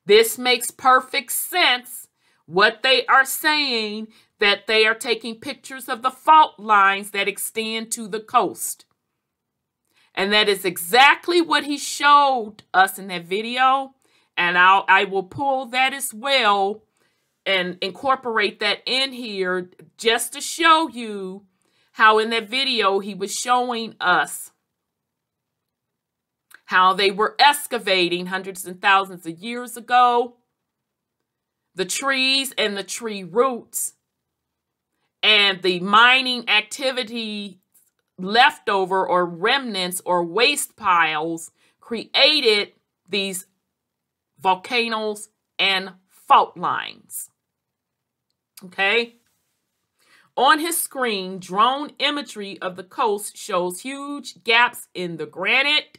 This makes perfect sense, what they are saying, that they are taking pictures of the fault lines that extend to the coast. And that is exactly what he showed us in that video. And I will pull that as well and incorporate that in here just to show you how in that video he was showing us how they were excavating hundreds and thousands of years ago, the trees and the tree roots, and the mining activity leftover or remnants or waste piles created these volcanoes and fault lines. Okay. On his screen, drone imagery of the coast shows huge gaps in the granite,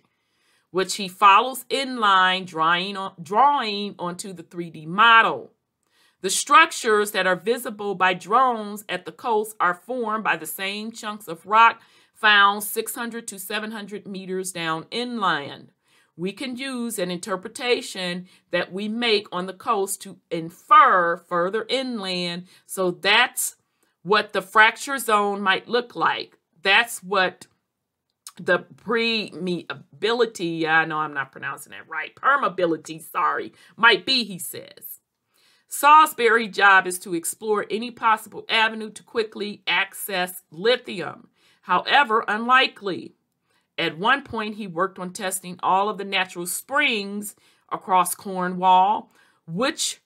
which he follows in line, drawing onto the 3D model. The structures that are visible by drones at the coast are formed by the same chunks of rock found 600 to 700 meters down inland. We can use an interpretation that we make on the coast to infer further inland. So that's what the fracture zone might look like. That's what the permeability, I know I'm not pronouncing that right, permeability, might be, he says. Salisbury's job is to explore any possible avenue to quickly access lithium. However, unlikely. At one point, he worked on testing all of the natural springs across Cornwall, which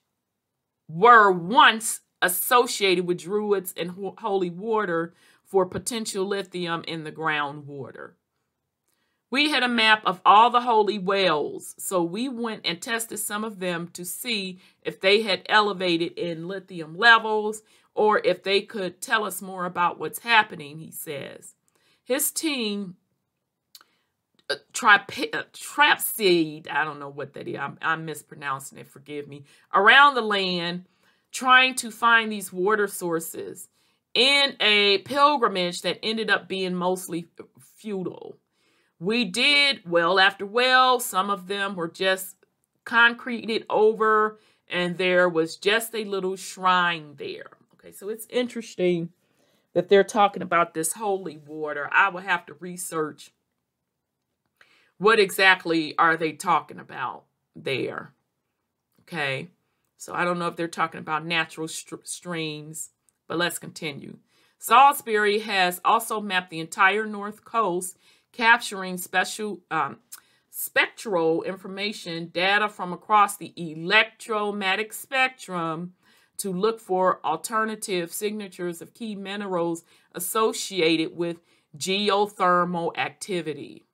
were once associated with druids and holy water for potential lithium in the groundwater. We had a map of all the holy wells, so we went and tested some of them to see if they had elevated in lithium levels or if they could tell us more about what's happening, he says. His team, trapseed, I don't know what that is, I'm mispronouncing it, forgive me, around the land, trying to find these water sources in a pilgrimage that ended up being mostly futile. We did well after well. Some of them were just concreted over, and there was just a little shrine there. Okay, so it's interesting that they're talking about this holy water. I will have to research what exactly are they talking about there. Okay, so I don't know if they're talking about natural streams, but let's continue. Salisbury has also mapped the entire North Coast, capturing spectral information, data from across the electromagnetic spectrum to look for alternative signatures of key minerals associated with geothermal activity.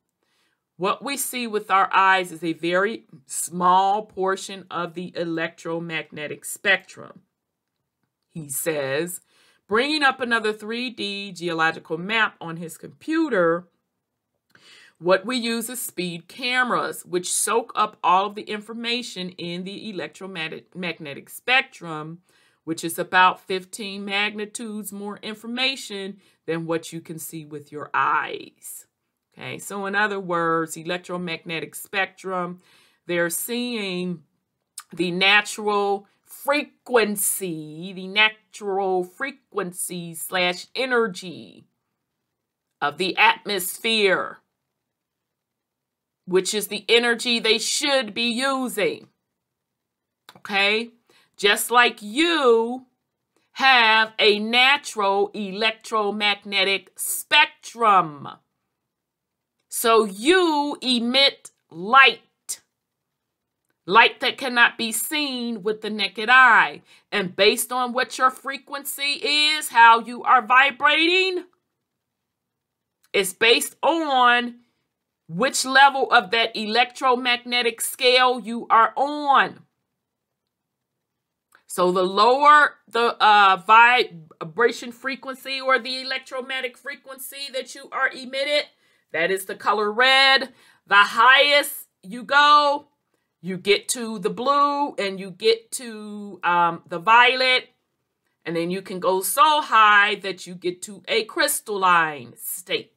What we see with our eyes is a very small portion of the electromagnetic spectrum, he says, bringing up another 3D geological map on his computer. What we use is speed cameras, which soak up all of the information in the electromagnetic spectrum, which is about 15 magnitudes more information than what you can see with your eyes. Okay, so in other words, electromagnetic spectrum, they're seeing the natural frequency / energy of the atmosphere, which is the energy they should be using. Okay? Just like you have a natural electromagnetic spectrum. So you emit light that cannot be seen with the naked eye. And based on what your frequency is, how you are vibrating, it's based on which level of that electromagnetic scale you are on. So the lower the vibration frequency or the electromagnetic frequency that you are emitted, that is the color red. The highest you go, you get to the blue and you get to the violet. And then you can go so high that you get to a crystalline state.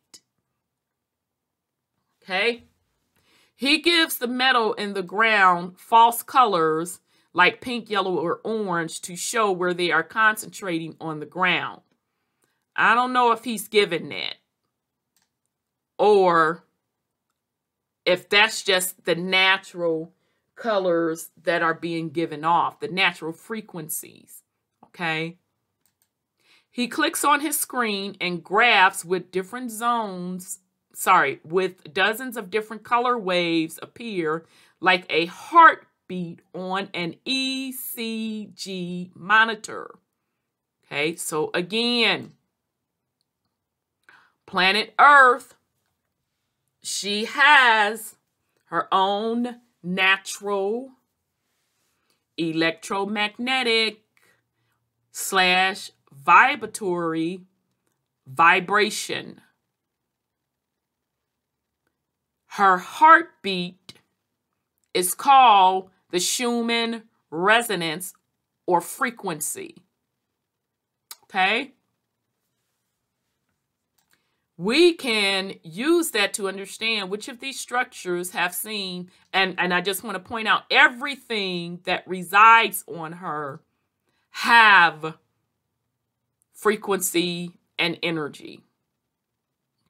Okay? He gives the metal in the ground false colors like pink, yellow, or orange to show where they are concentrating on the ground. I don't know if he's given that, or if that's just the natural colors that are being given off, the natural frequencies, okay? He clicks on his screen and graphs with different with dozens of different color waves appear like a heartbeat on an ECG monitor. Okay, so again, planet Earth, she has her own natural electromagnetic / vibratory vibration. Her heartbeat is called the Schumann resonance or frequency. Okay? We can use that to understand which of these structures have seen, and I just want to point out everything that resides on her have frequency and energy.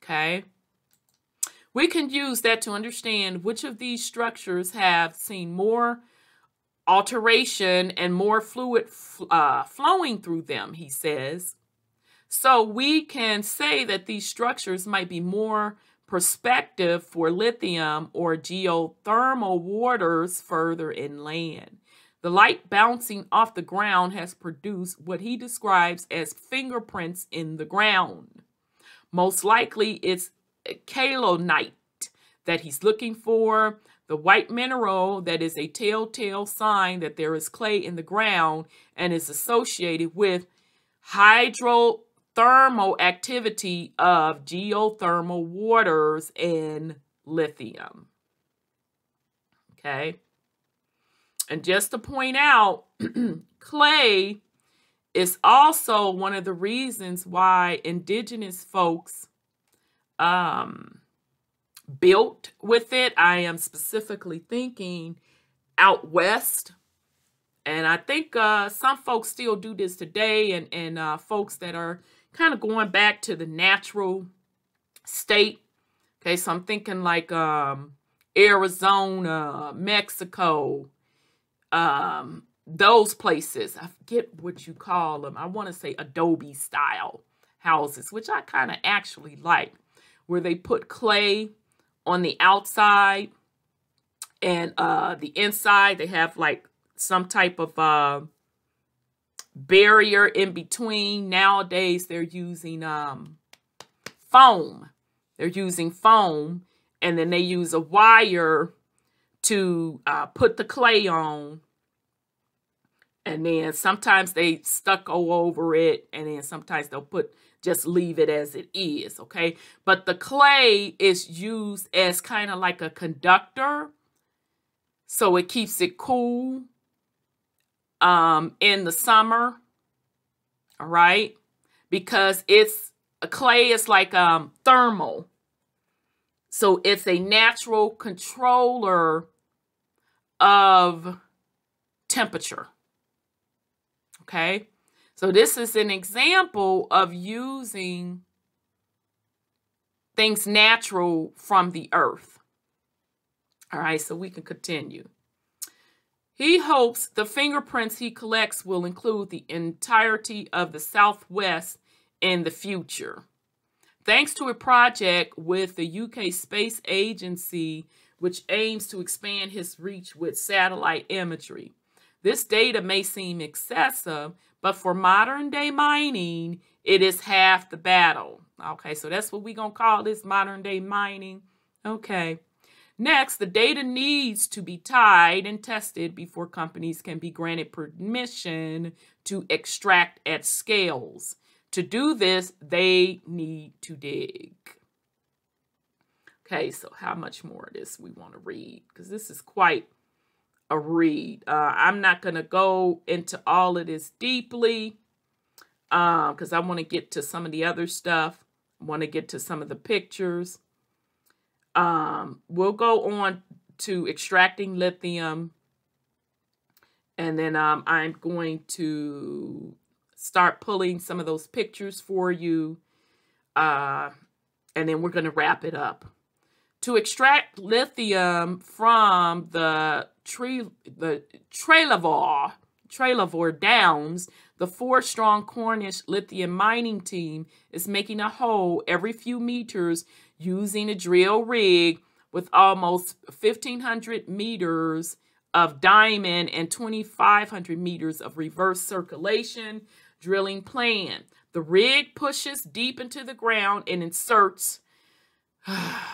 Okay? We can use that to understand which of these structures have seen more alteration and more fluid flowing through them, he says. So we can say that these structures might be more prospective for lithium or geothermal waters further inland. The light bouncing off the ground has produced what he describes as fingerprints in the ground. Most likely it's kaolinite that he's looking for, the white mineral that is a telltale sign that there is clay in the ground and is associated with hydrothermal activity of geothermal waters and lithium. Okay. And just to point out, clay is also one of the reasons why indigenous folks built with it. I am specifically thinking out west. And I think some folks still do this today, and folks that are kind of going back to the natural state. Okay, so I'm thinking like Arizona, Mexico, those places. I forget what you call them. I want to say adobe style houses, which I kind of actually like, where they put clay on the outside and the inside they have like some type of barrier in between. Nowadays they're using foam. They're using foam, and then they use a wire to put the clay on. And then sometimes they stucco over it, and then sometimes they'll just leave it as it is, okay? But the clay is used as kind of like a conductor, so it keeps it cool in the summer, all right? Because clay is like thermal, so it's a natural controller of temperature. Okay, so this is an example of using things natural from the earth. All right, so we can continue. He hopes the fingerprints he collects will include the entirety of the Southwest in the future. Thanks to a project with the UK Space Agency, which aims to expand his reach with satellite imagery. This data may seem excessive, but for modern day mining, it is half the battle. Okay, so that's what we're going to call this, modern day mining. Okay. Next, the data needs to be tied and tested before companies can be granted permission to extract at scales. To do this, they need to dig. Okay, so how much more of this we want to read? Because this is quite a read. I'm not going to go into all of this deeply because I want to get to some of the other stuff. I want to get to some of the pictures. We'll go on to extracting lithium, and then I'm going to start pulling some of those pictures for you, and then we're going to wrap it up. To extract lithium from the Trelleborg Downs, the 4-strong Cornish lithium mining team is making a hole every few meters using a drill rig with almost 1,500 meters of diamond and 2,500 meters of reverse circulation drilling plan. The rig pushes deep into the ground and inserts,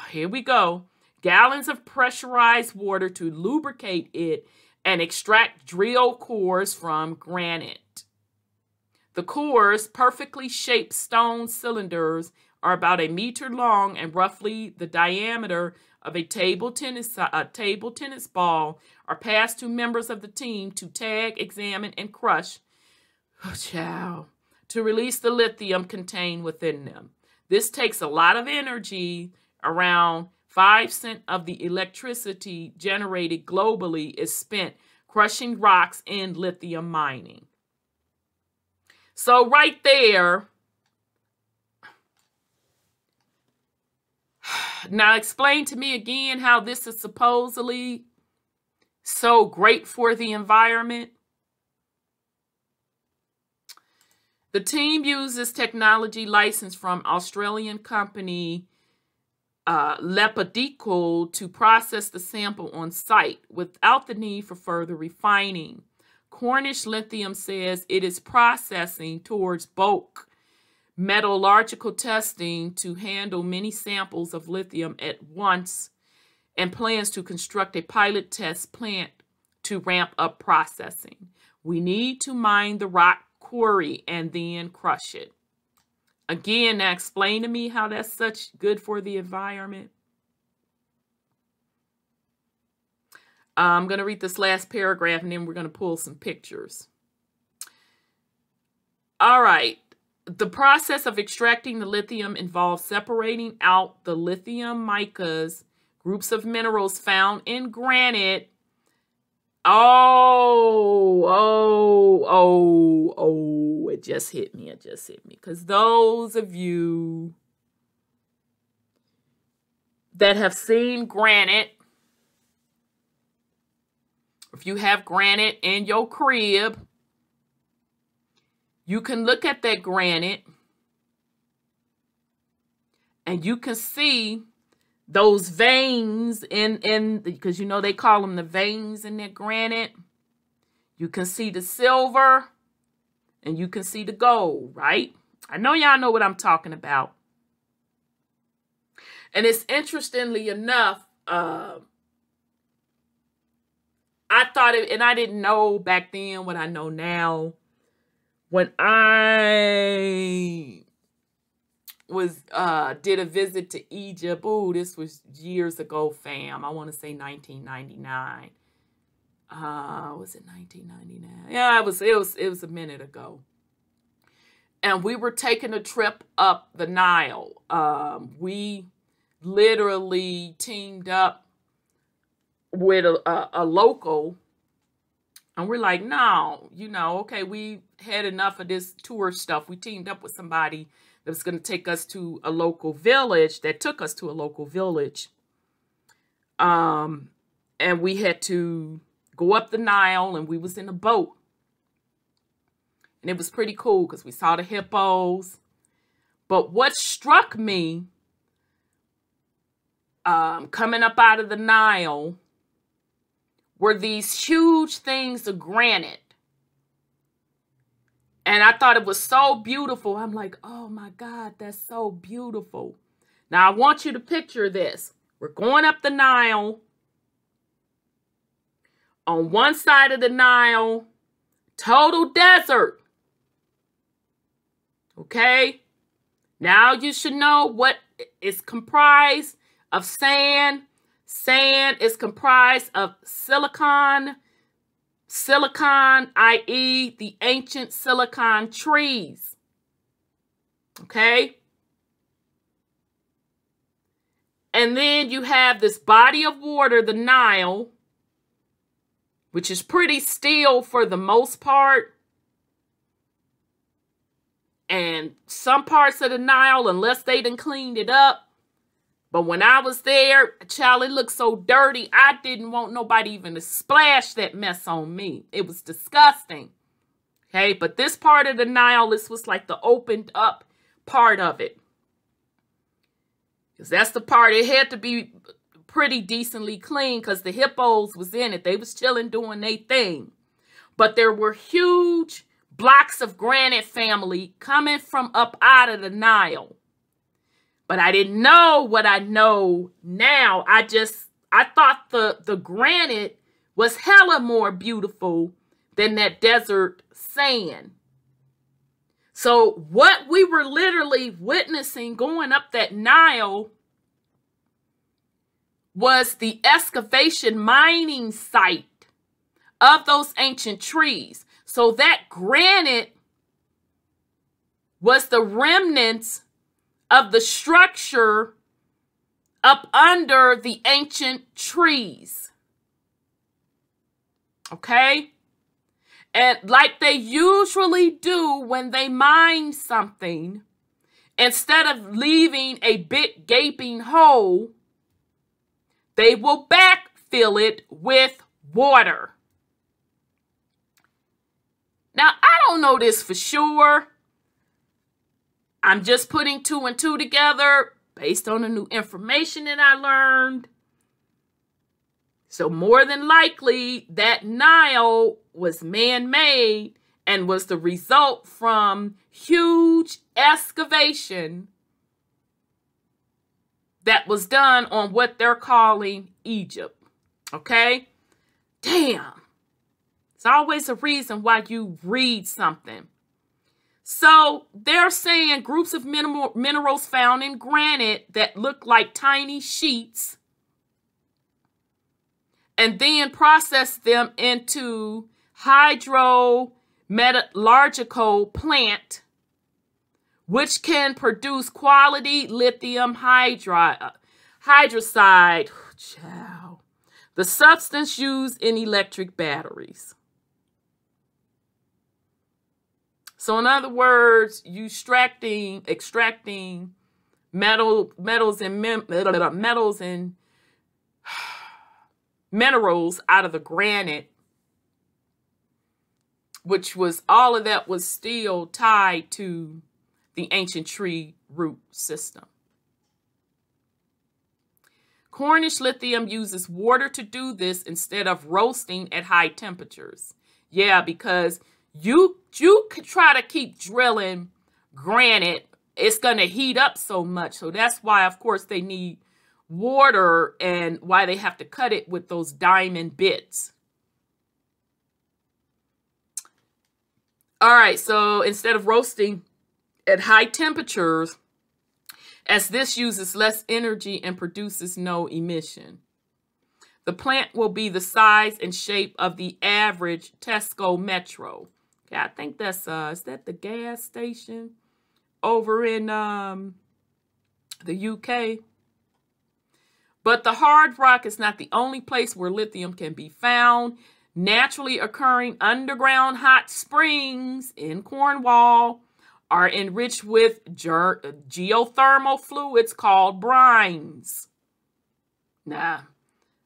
here we go, gallons of pressurized water to lubricate it and extract drill cores from granite. The cores, perfectly shaped stone cylinders, are about a meter long and roughly the diameter of a table tennis ball are passed to members of the team to tag, examine, and crush to release the lithium contained within them. This takes a lot of energy. Around 5 cents of the electricity generated globally is spent crushing rocks in lithium mining. So right there, now explain to me again how this is supposedly so great for the environment. The team uses technology licensed from Australian company Lepodico to process the sample on site without the need for further refining. Cornish Lithium says it is processing towards bulk metallurgical testing to handle many samples of lithium at once and plans to construct a pilot test plant to ramp up processing. We need to mine the rock quarry and then crush it. Again, now explain to me how that's such good for the environment. I'm going to read this last paragraph and then we're going to pull some pictures. All right. The process of extracting the lithium involves separating out the lithium micas, groups of minerals found in granite. It just hit me. It just hit me. Because those of you that have seen granite, if you have granite in your crib, you can look at that granite and you can see those veins in because you know they call them the veins in that granite. You can see the silver and you can see the gold, right? I know y'all know what I'm talking about. And it's interestingly enough, I thought it, and I didn't know back then what I know now. When I was did a visit to Egypt, this was years ago, fam. I want to say 1999. Was it 1999? Yeah, it was a minute ago. And we were taking a trip up the Nile. We literally teamed up with a local. And we're like, no, okay, we had enough of this tour stuff. We teamed up with somebody that was going to take us to a local village, that took us to a local village. And we had to go up the Nile, and we was in a boat. And it was pretty cool because we saw the hippos. But what struck me coming up out of the Nile were these huge things of granite. And I thought it was so beautiful. I'm like, oh my God, that's so beautiful. Now I want you to picture this. We're going up the Nile. On one side of the Nile, total desert. Okay? Now you should know what is comprised of sand. Sand is comprised of silicon, i.e. the ancient silicon trees. Okay? And then you have this body of water, the Nile, which is pretty still for the most part. And some parts of the Nile, unless they done cleaned it up. But when I was there, child, it looked so dirty. I didn't want nobody even to splash that mess on me. It was disgusting. Okay, but this part of the Nile, this was like the opened up part of it. Because that's the part, it had to be pretty decently clean because the hippos was in it. They was chilling doing their thing. But there were huge blocks of granite, family, coming from up out of the Nile. But I didn't know what I know now. I thought the granite was hella more beautiful than that desert sand. So what we were literally witnessing going up that Nile was the excavation mining site of those ancient trees. So that granite was the remnants of the structure up under the ancient trees. Okay? And like they usually do when they mine something, instead of leaving a big gaping hole, they will backfill it with water. Now, I don't know this for sure. I'm just putting 2 and 2 together based on the new information that I learned. So more than likely, that Nile was man-made and was the result from huge excavation that was done on what they're calling Egypt. Okay? Damn. It's always a reason why you read something. So they're saying groups of minerals found in granite that look like tiny sheets and then process them into hydrometallurgical plant, which can produce quality lithium hydroxide, the substance used in electric batteries. So in other words, you extracting metals and minerals out of the granite, which was all of that was still tied to the ancient tree root system. Cornish lithium uses water to do this instead of roasting at high temperatures. Yeah, because you could try to keep drilling granite, it's going to heat up so much. So that's why, of course, they need water and why they have to cut it with those diamond bits. All right, so instead of roasting at high temperatures, as this uses less energy and produces no emission. The plant will be the size and shape of the average Tesco Metro. Yeah, I think that's, is that the gas station over in the UK? But the hard rock is not the only place where lithium can be found. Naturally occurring underground hot springs in Cornwall are enriched with geothermal fluids called brines. Now,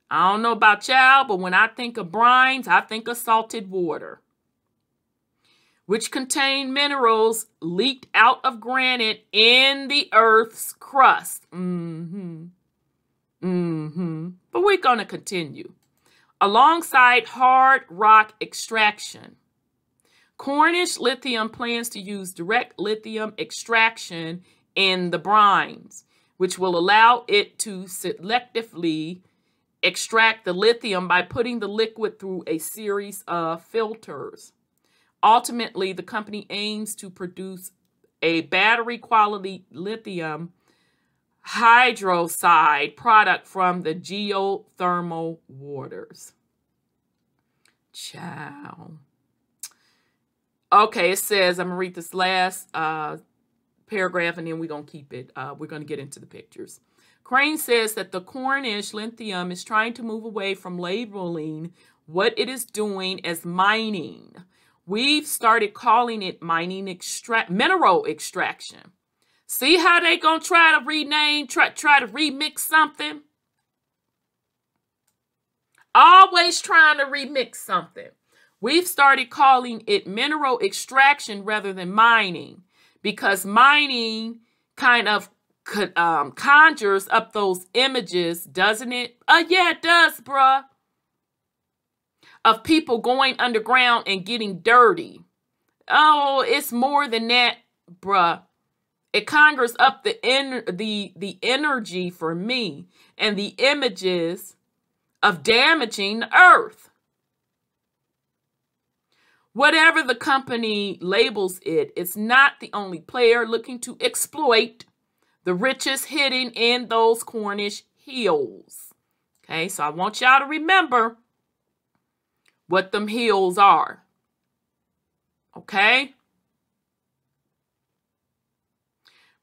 I don't know about y'all, but when I think of brines, I think of salted water, which contain minerals leaked out of granite in the Earth's crust. But we're going to continue. Alongside hard rock extraction, Cornish Lithium plans to use direct lithium extraction in the brines, which will allow it to selectively extract the lithium by putting the liquid through a series of filters. Ultimately, the company aims to produce a battery-quality lithium hydroxide product from the geothermal waters. Ciao. Okay, it says, I'm going to read this last paragraph and then we're going to keep it. We're going to get into the pictures. Crane says that the Cornish Lithium is trying to move away from labeling what it is doing as mining. We've started calling it mineral extraction. See how they gonna try to rename, try to remix something? Always trying to remix something. We've started calling it mineral extraction rather than mining, because mining kind of conjures up those images, doesn't it? Yeah, it does, bruh. Of people going underground and getting dirty. Oh, it's more than that, bruh. It conjures up the energy for me and the images of damaging the earth. whatever the company labels it, it's not the only player looking to exploit the riches hidden in those Cornish hills. Okay, so I want y'all to remember what them hills are. Okay?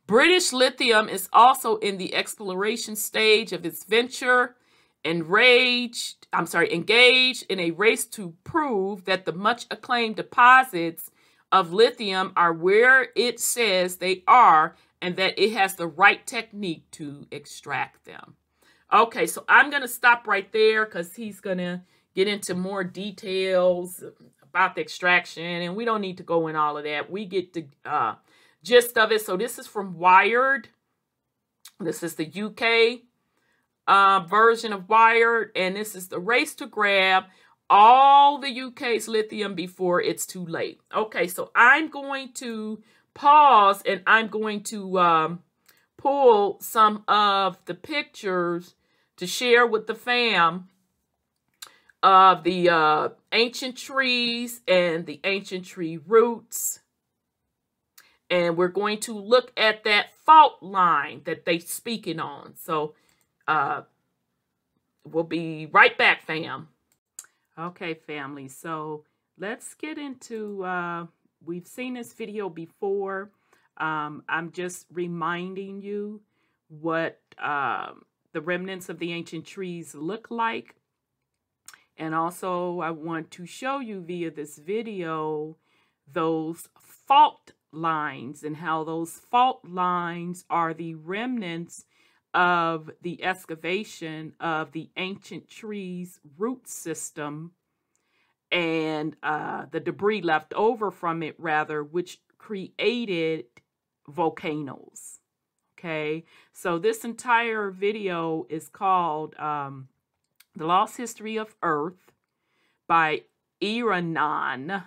British Lithium is also in the exploration stage of its venture, engaged in a race to prove that the much acclaimed deposits of lithium are where it says they are and that it has the right technique to extract them. Okay, so I'm going to stop right there because he's going to get into more details about the extraction, and we don't need to go in all of that. We get the gist of it. So this is from Wired. This is the UK version of Wired, and this is the race to grab all the UK's lithium before it's too late. Okay, so I'm going to pause, and I'm going to pull some of the pictures to share with the fam of the ancient trees and the ancient tree roots. And we're going to look at that fault line that they're speaking on. So we'll be right back, fam. Okay, family. So let's get into, we've seen this video before. I'm just reminding you what the remnants of the ancient trees look like. And also I want to show you via this video those fault lines and how those fault lines are the remnants of the excavation of the ancient trees root system and the debris left over from it, rather, which created volcanoes. Okay, so this entire video is called The Lost History of Earth by Iranon.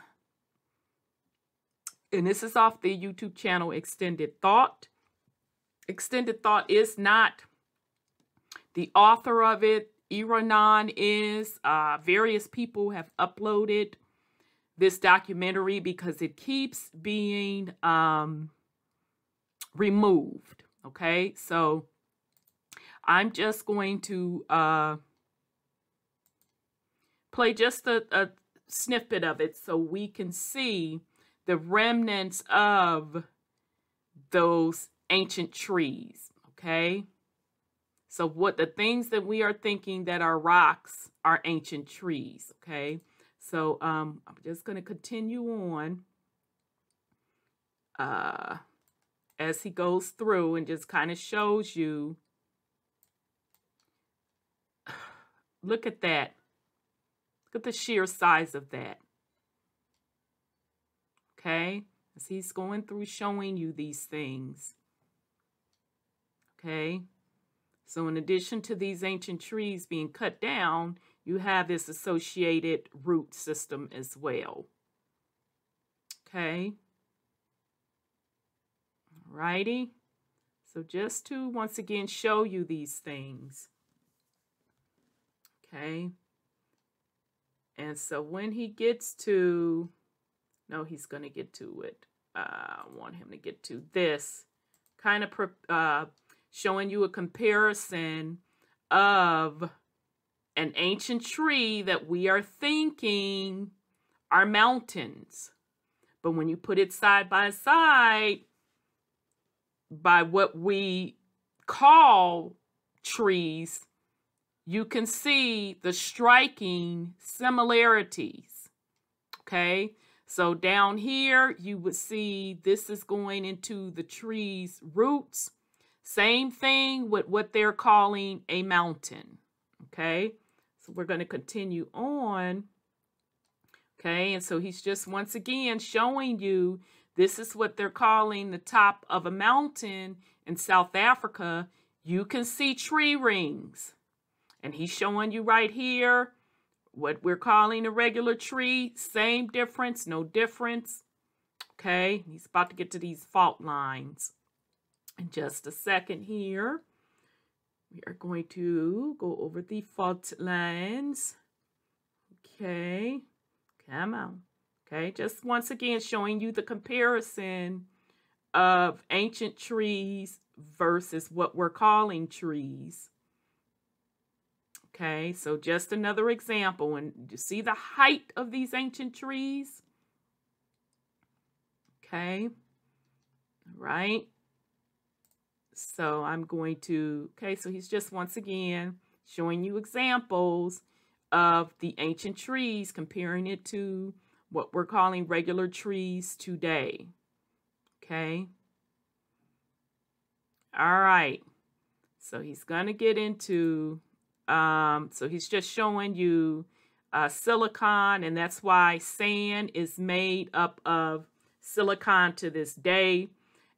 And this is off the YouTube channel Extended Thought. Extended Thought is not the author of it. Iranon is. Various people have uploaded this documentary because it keeps being removed. Okay, so I'm just going to play just a snippet of it so we can see the remnants of those ancient trees. Okay, so what the things that we are thinking that are rocks are ancient trees. Okay, so I'm just going to continue on as he goes through and just kind of shows you. Look at that. Look at the sheer size of that. Okay, as he's going through showing you these things. Okay, so in addition to these ancient trees being cut down, you have this associated root system as well. Okay. Alrighty. So just to once again show you these things. Okay. And so when he gets to, no, he's going to get to it. I want him to get to this, kind of showing you a comparison of an ancient tree that we are thinking are mountains. But when you put it side by side by what we call trees, you can see the striking similarities. Okay, so down here you would see this is going into the tree's roots. Same thing with what they're calling a mountain. Okay, so we're going to continue on. Okay, and so he's just once again showing you this is what they're calling the top of a mountain in South Africa. You can see tree rings. And he's showing you right here what we're calling a regular tree. Same difference, no difference. Okay, he's about to get to these fault lines in just a second here. We are going to go over the fault lines. Okay, come on. Okay, just once again showing you the comparison of ancient trees versus what we're calling trees. Okay, so just another example. And you see the height of these ancient trees? Okay, right. So I'm going to, okay, so he's just once again showing you examples of the ancient trees, comparing it to what we're calling regular trees today. Okay. All right. So he's going to get into, so he's just showing you silicon, and that's why sand is made up of silicon to this day.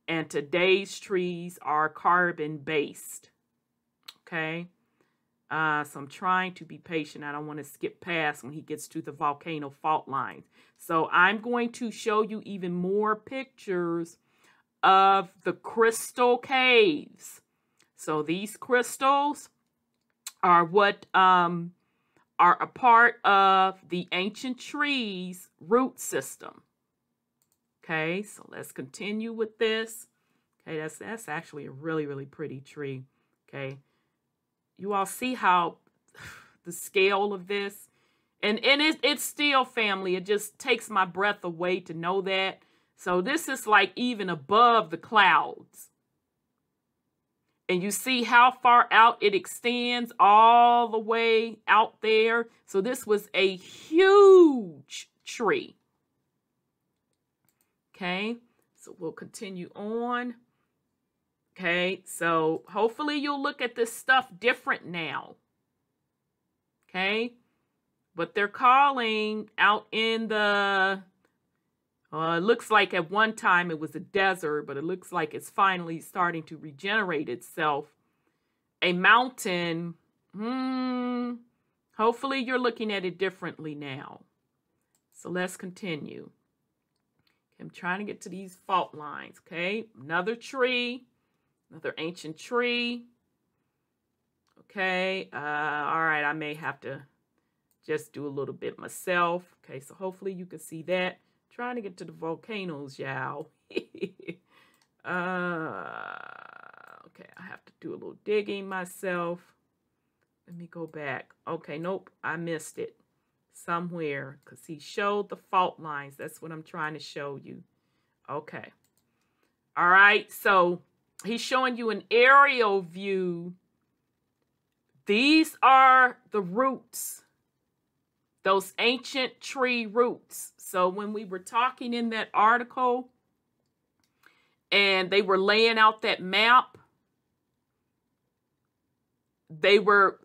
And today's trees are carbon-based. Okay. So I'm trying to be patient. I don't want to skip past when he gets to the volcano fault lines. So I'm going to show you even more pictures of the crystal caves. So these crystals are what are a part of the ancient trees' root system. Okay, so let's continue with this. Okay, that's actually a really, really pretty tree. Okay. You all see how the scale of this, and it's still, family, it just takes my breath away to know that. So this is like even above the clouds. And you see how far out it extends all the way out there. So this was a huge tree. Okay, so we'll continue on. Okay, so hopefully you'll look at this stuff different now. Okay, what they're calling out in the, it looks like at one time it was a desert, but it looks like it's finally starting to regenerate itself. A mountain, hopefully you're looking at it differently now. So let's continue. I'm trying to get to these fault lines, okay? Another tree, another ancient tree. Okay, all right, I may have to just do a little bit myself. Okay, so hopefully you can see that. Trying to get to the volcanoes, y'all. Okay, I have to do a little digging myself. Let me go back. Okay, nope, I missed it somewhere because he showed the fault lines. That's what I'm trying to show you. Okay. All right, so he's showing you an aerial view. These are the roots, those ancient tree roots. So when we were talking in that article and they were laying out that map, they were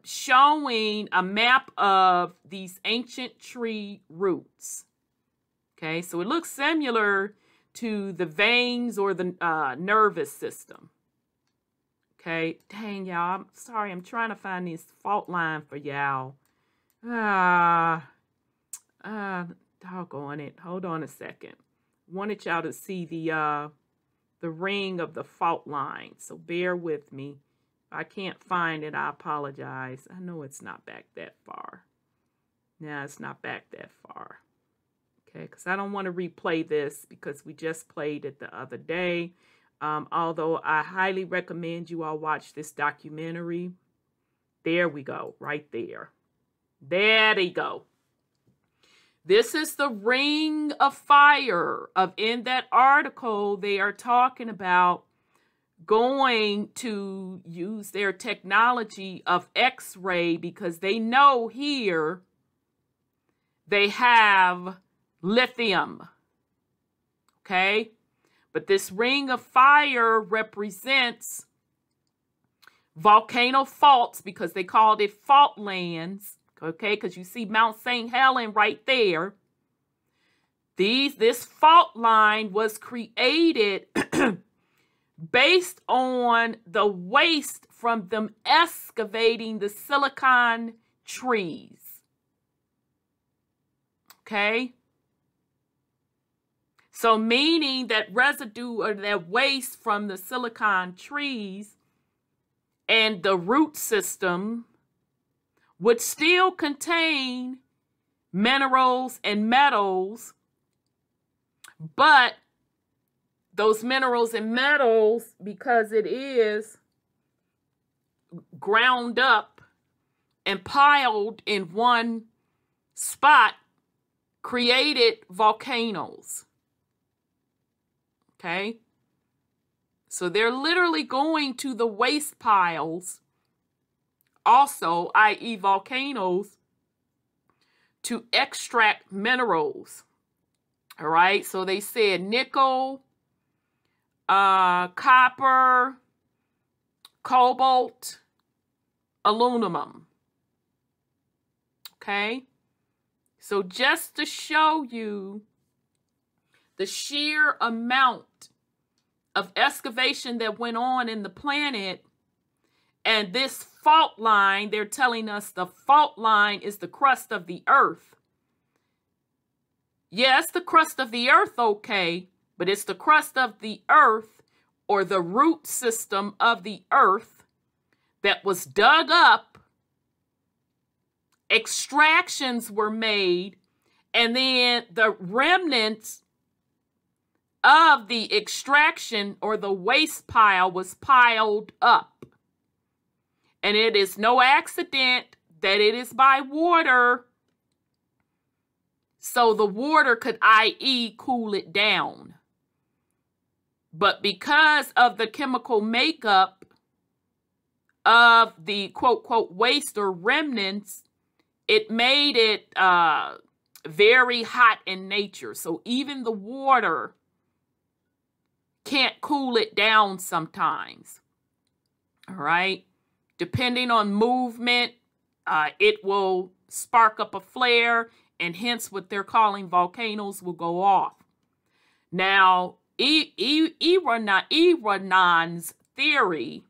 showing a map of these ancient tree roots. Okay, so it looks similar to the veins or the nervous system. Okay, dang, y'all, I'm sorry, I'm trying to find this fault line for y'all. Doggone it. Hold on a second. Wanted y'all to see the ring of the fault line, so bear with me. If I can't find it, I apologize. I know it's not back that far. No, it's not back that far. Okay, because I don't want to replay this because we just played it the other day. Although I highly recommend you all watch this documentary. There we go, right there. There they go. This is the ring of fire. In that article, they are talking about going to use their technology of X-ray because they know here they have lithium. Okay? But this ring of fire represents volcano faults because they called it fault lands. Okay? Because you see Mount St. Helens right there. This fault line was created based on the waste from them excavating the silicon trees. Okay? So meaning that residue or that waste from the silicon trees and the root system would still contain minerals and metals, but those minerals and metals, because it is ground up and piled in one spot, created volcanoes. Okay? So they're literally going to the waste piles also, i.e. volcanoes, to extract minerals. All right? So they said nickel, copper, cobalt, aluminum. Okay? So just to show you the sheer amount of excavation that went on in the planet, and this fault line, they're telling us the fault line is the crust of the earth. Yes, the crust of the earth, okay, but it's the crust of the earth, or the root system of the earth, that was dug up, extractions were made, and then the remnants of the extraction or the waste pile was piled up. And it is no accident that it is by water, so the water could, i.e., cool it down. But because of the chemical makeup of the quote, waste or remnants, it made it very hot in nature. So even the water can't cool it down sometimes. All right? Depending on movement, it will spark up a flare, and hence what they're calling volcanoes will go off. Now, Iranon's theory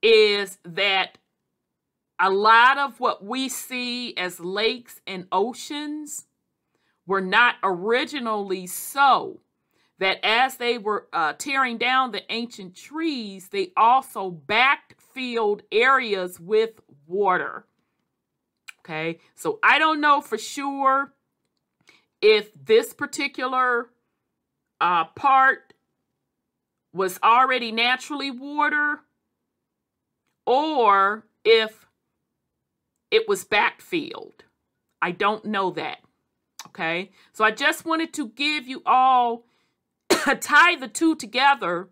is that a lot of what we see as lakes and oceans were not originally so. That as they were tearing down the ancient trees, they also backfilled areas with water. Okay, so I don't know for sure if this particular part was already naturally water, or if it was backfilled. I don't know that. Okay, so I just wanted to give you all, tie the two together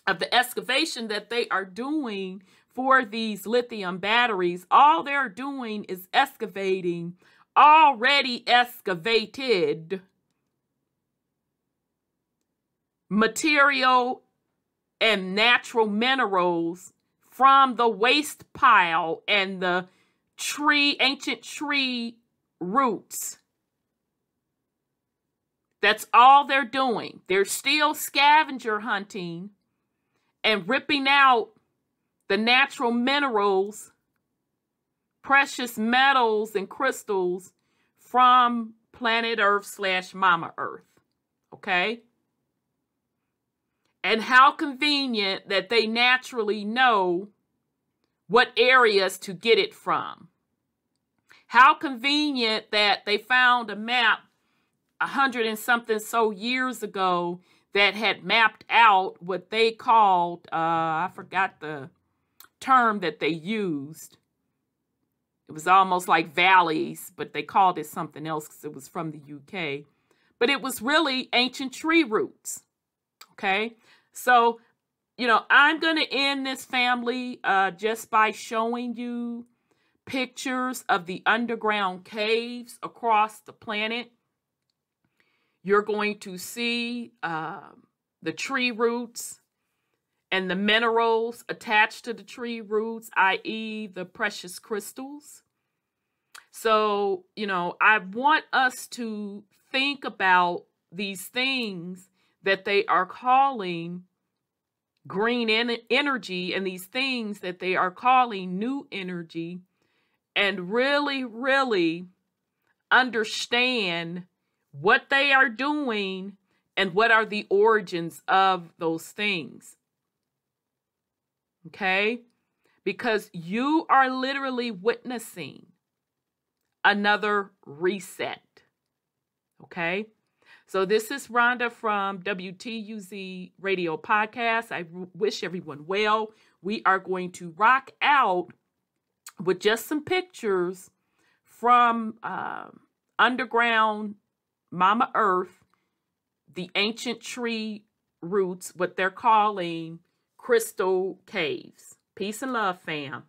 of the excavation that they are doing for these lithium batteries. All they're doing is excavating already excavated material and natural minerals from the waste pile and the ancient tree roots. That's all they're doing. They're still scavenger hunting and ripping out the natural minerals, precious metals and crystals from planet Earth / Mama Earth. Okay? And how convenient that they naturally know what areas to get it from. How convenient that they found a map 100 and something so years ago that had mapped out what they called, I forgot the term that they used. It was almost like valleys, but they called it something else because it was from the UK. But it was really ancient tree roots. Okay? So, you know, I'm going to end this, family, just by showing you pictures of the underground caves across the planet. You're going to see the tree roots and the minerals attached to the tree roots, i.e. the precious crystals. So, you know, I want us to think about these things that they are calling green energy and these things that they are calling new energy, and really, really understand what they are doing and what are the origins of those things. Okay? Because you are literally witnessing another reset. Okay? So this is Rhonda from WTUZ Radio Podcast. I wish everyone well. We are going to rock out with just some pictures from underground Mama Earth, the ancient tree roots, what they're calling crystal caves. Peace and love, fam.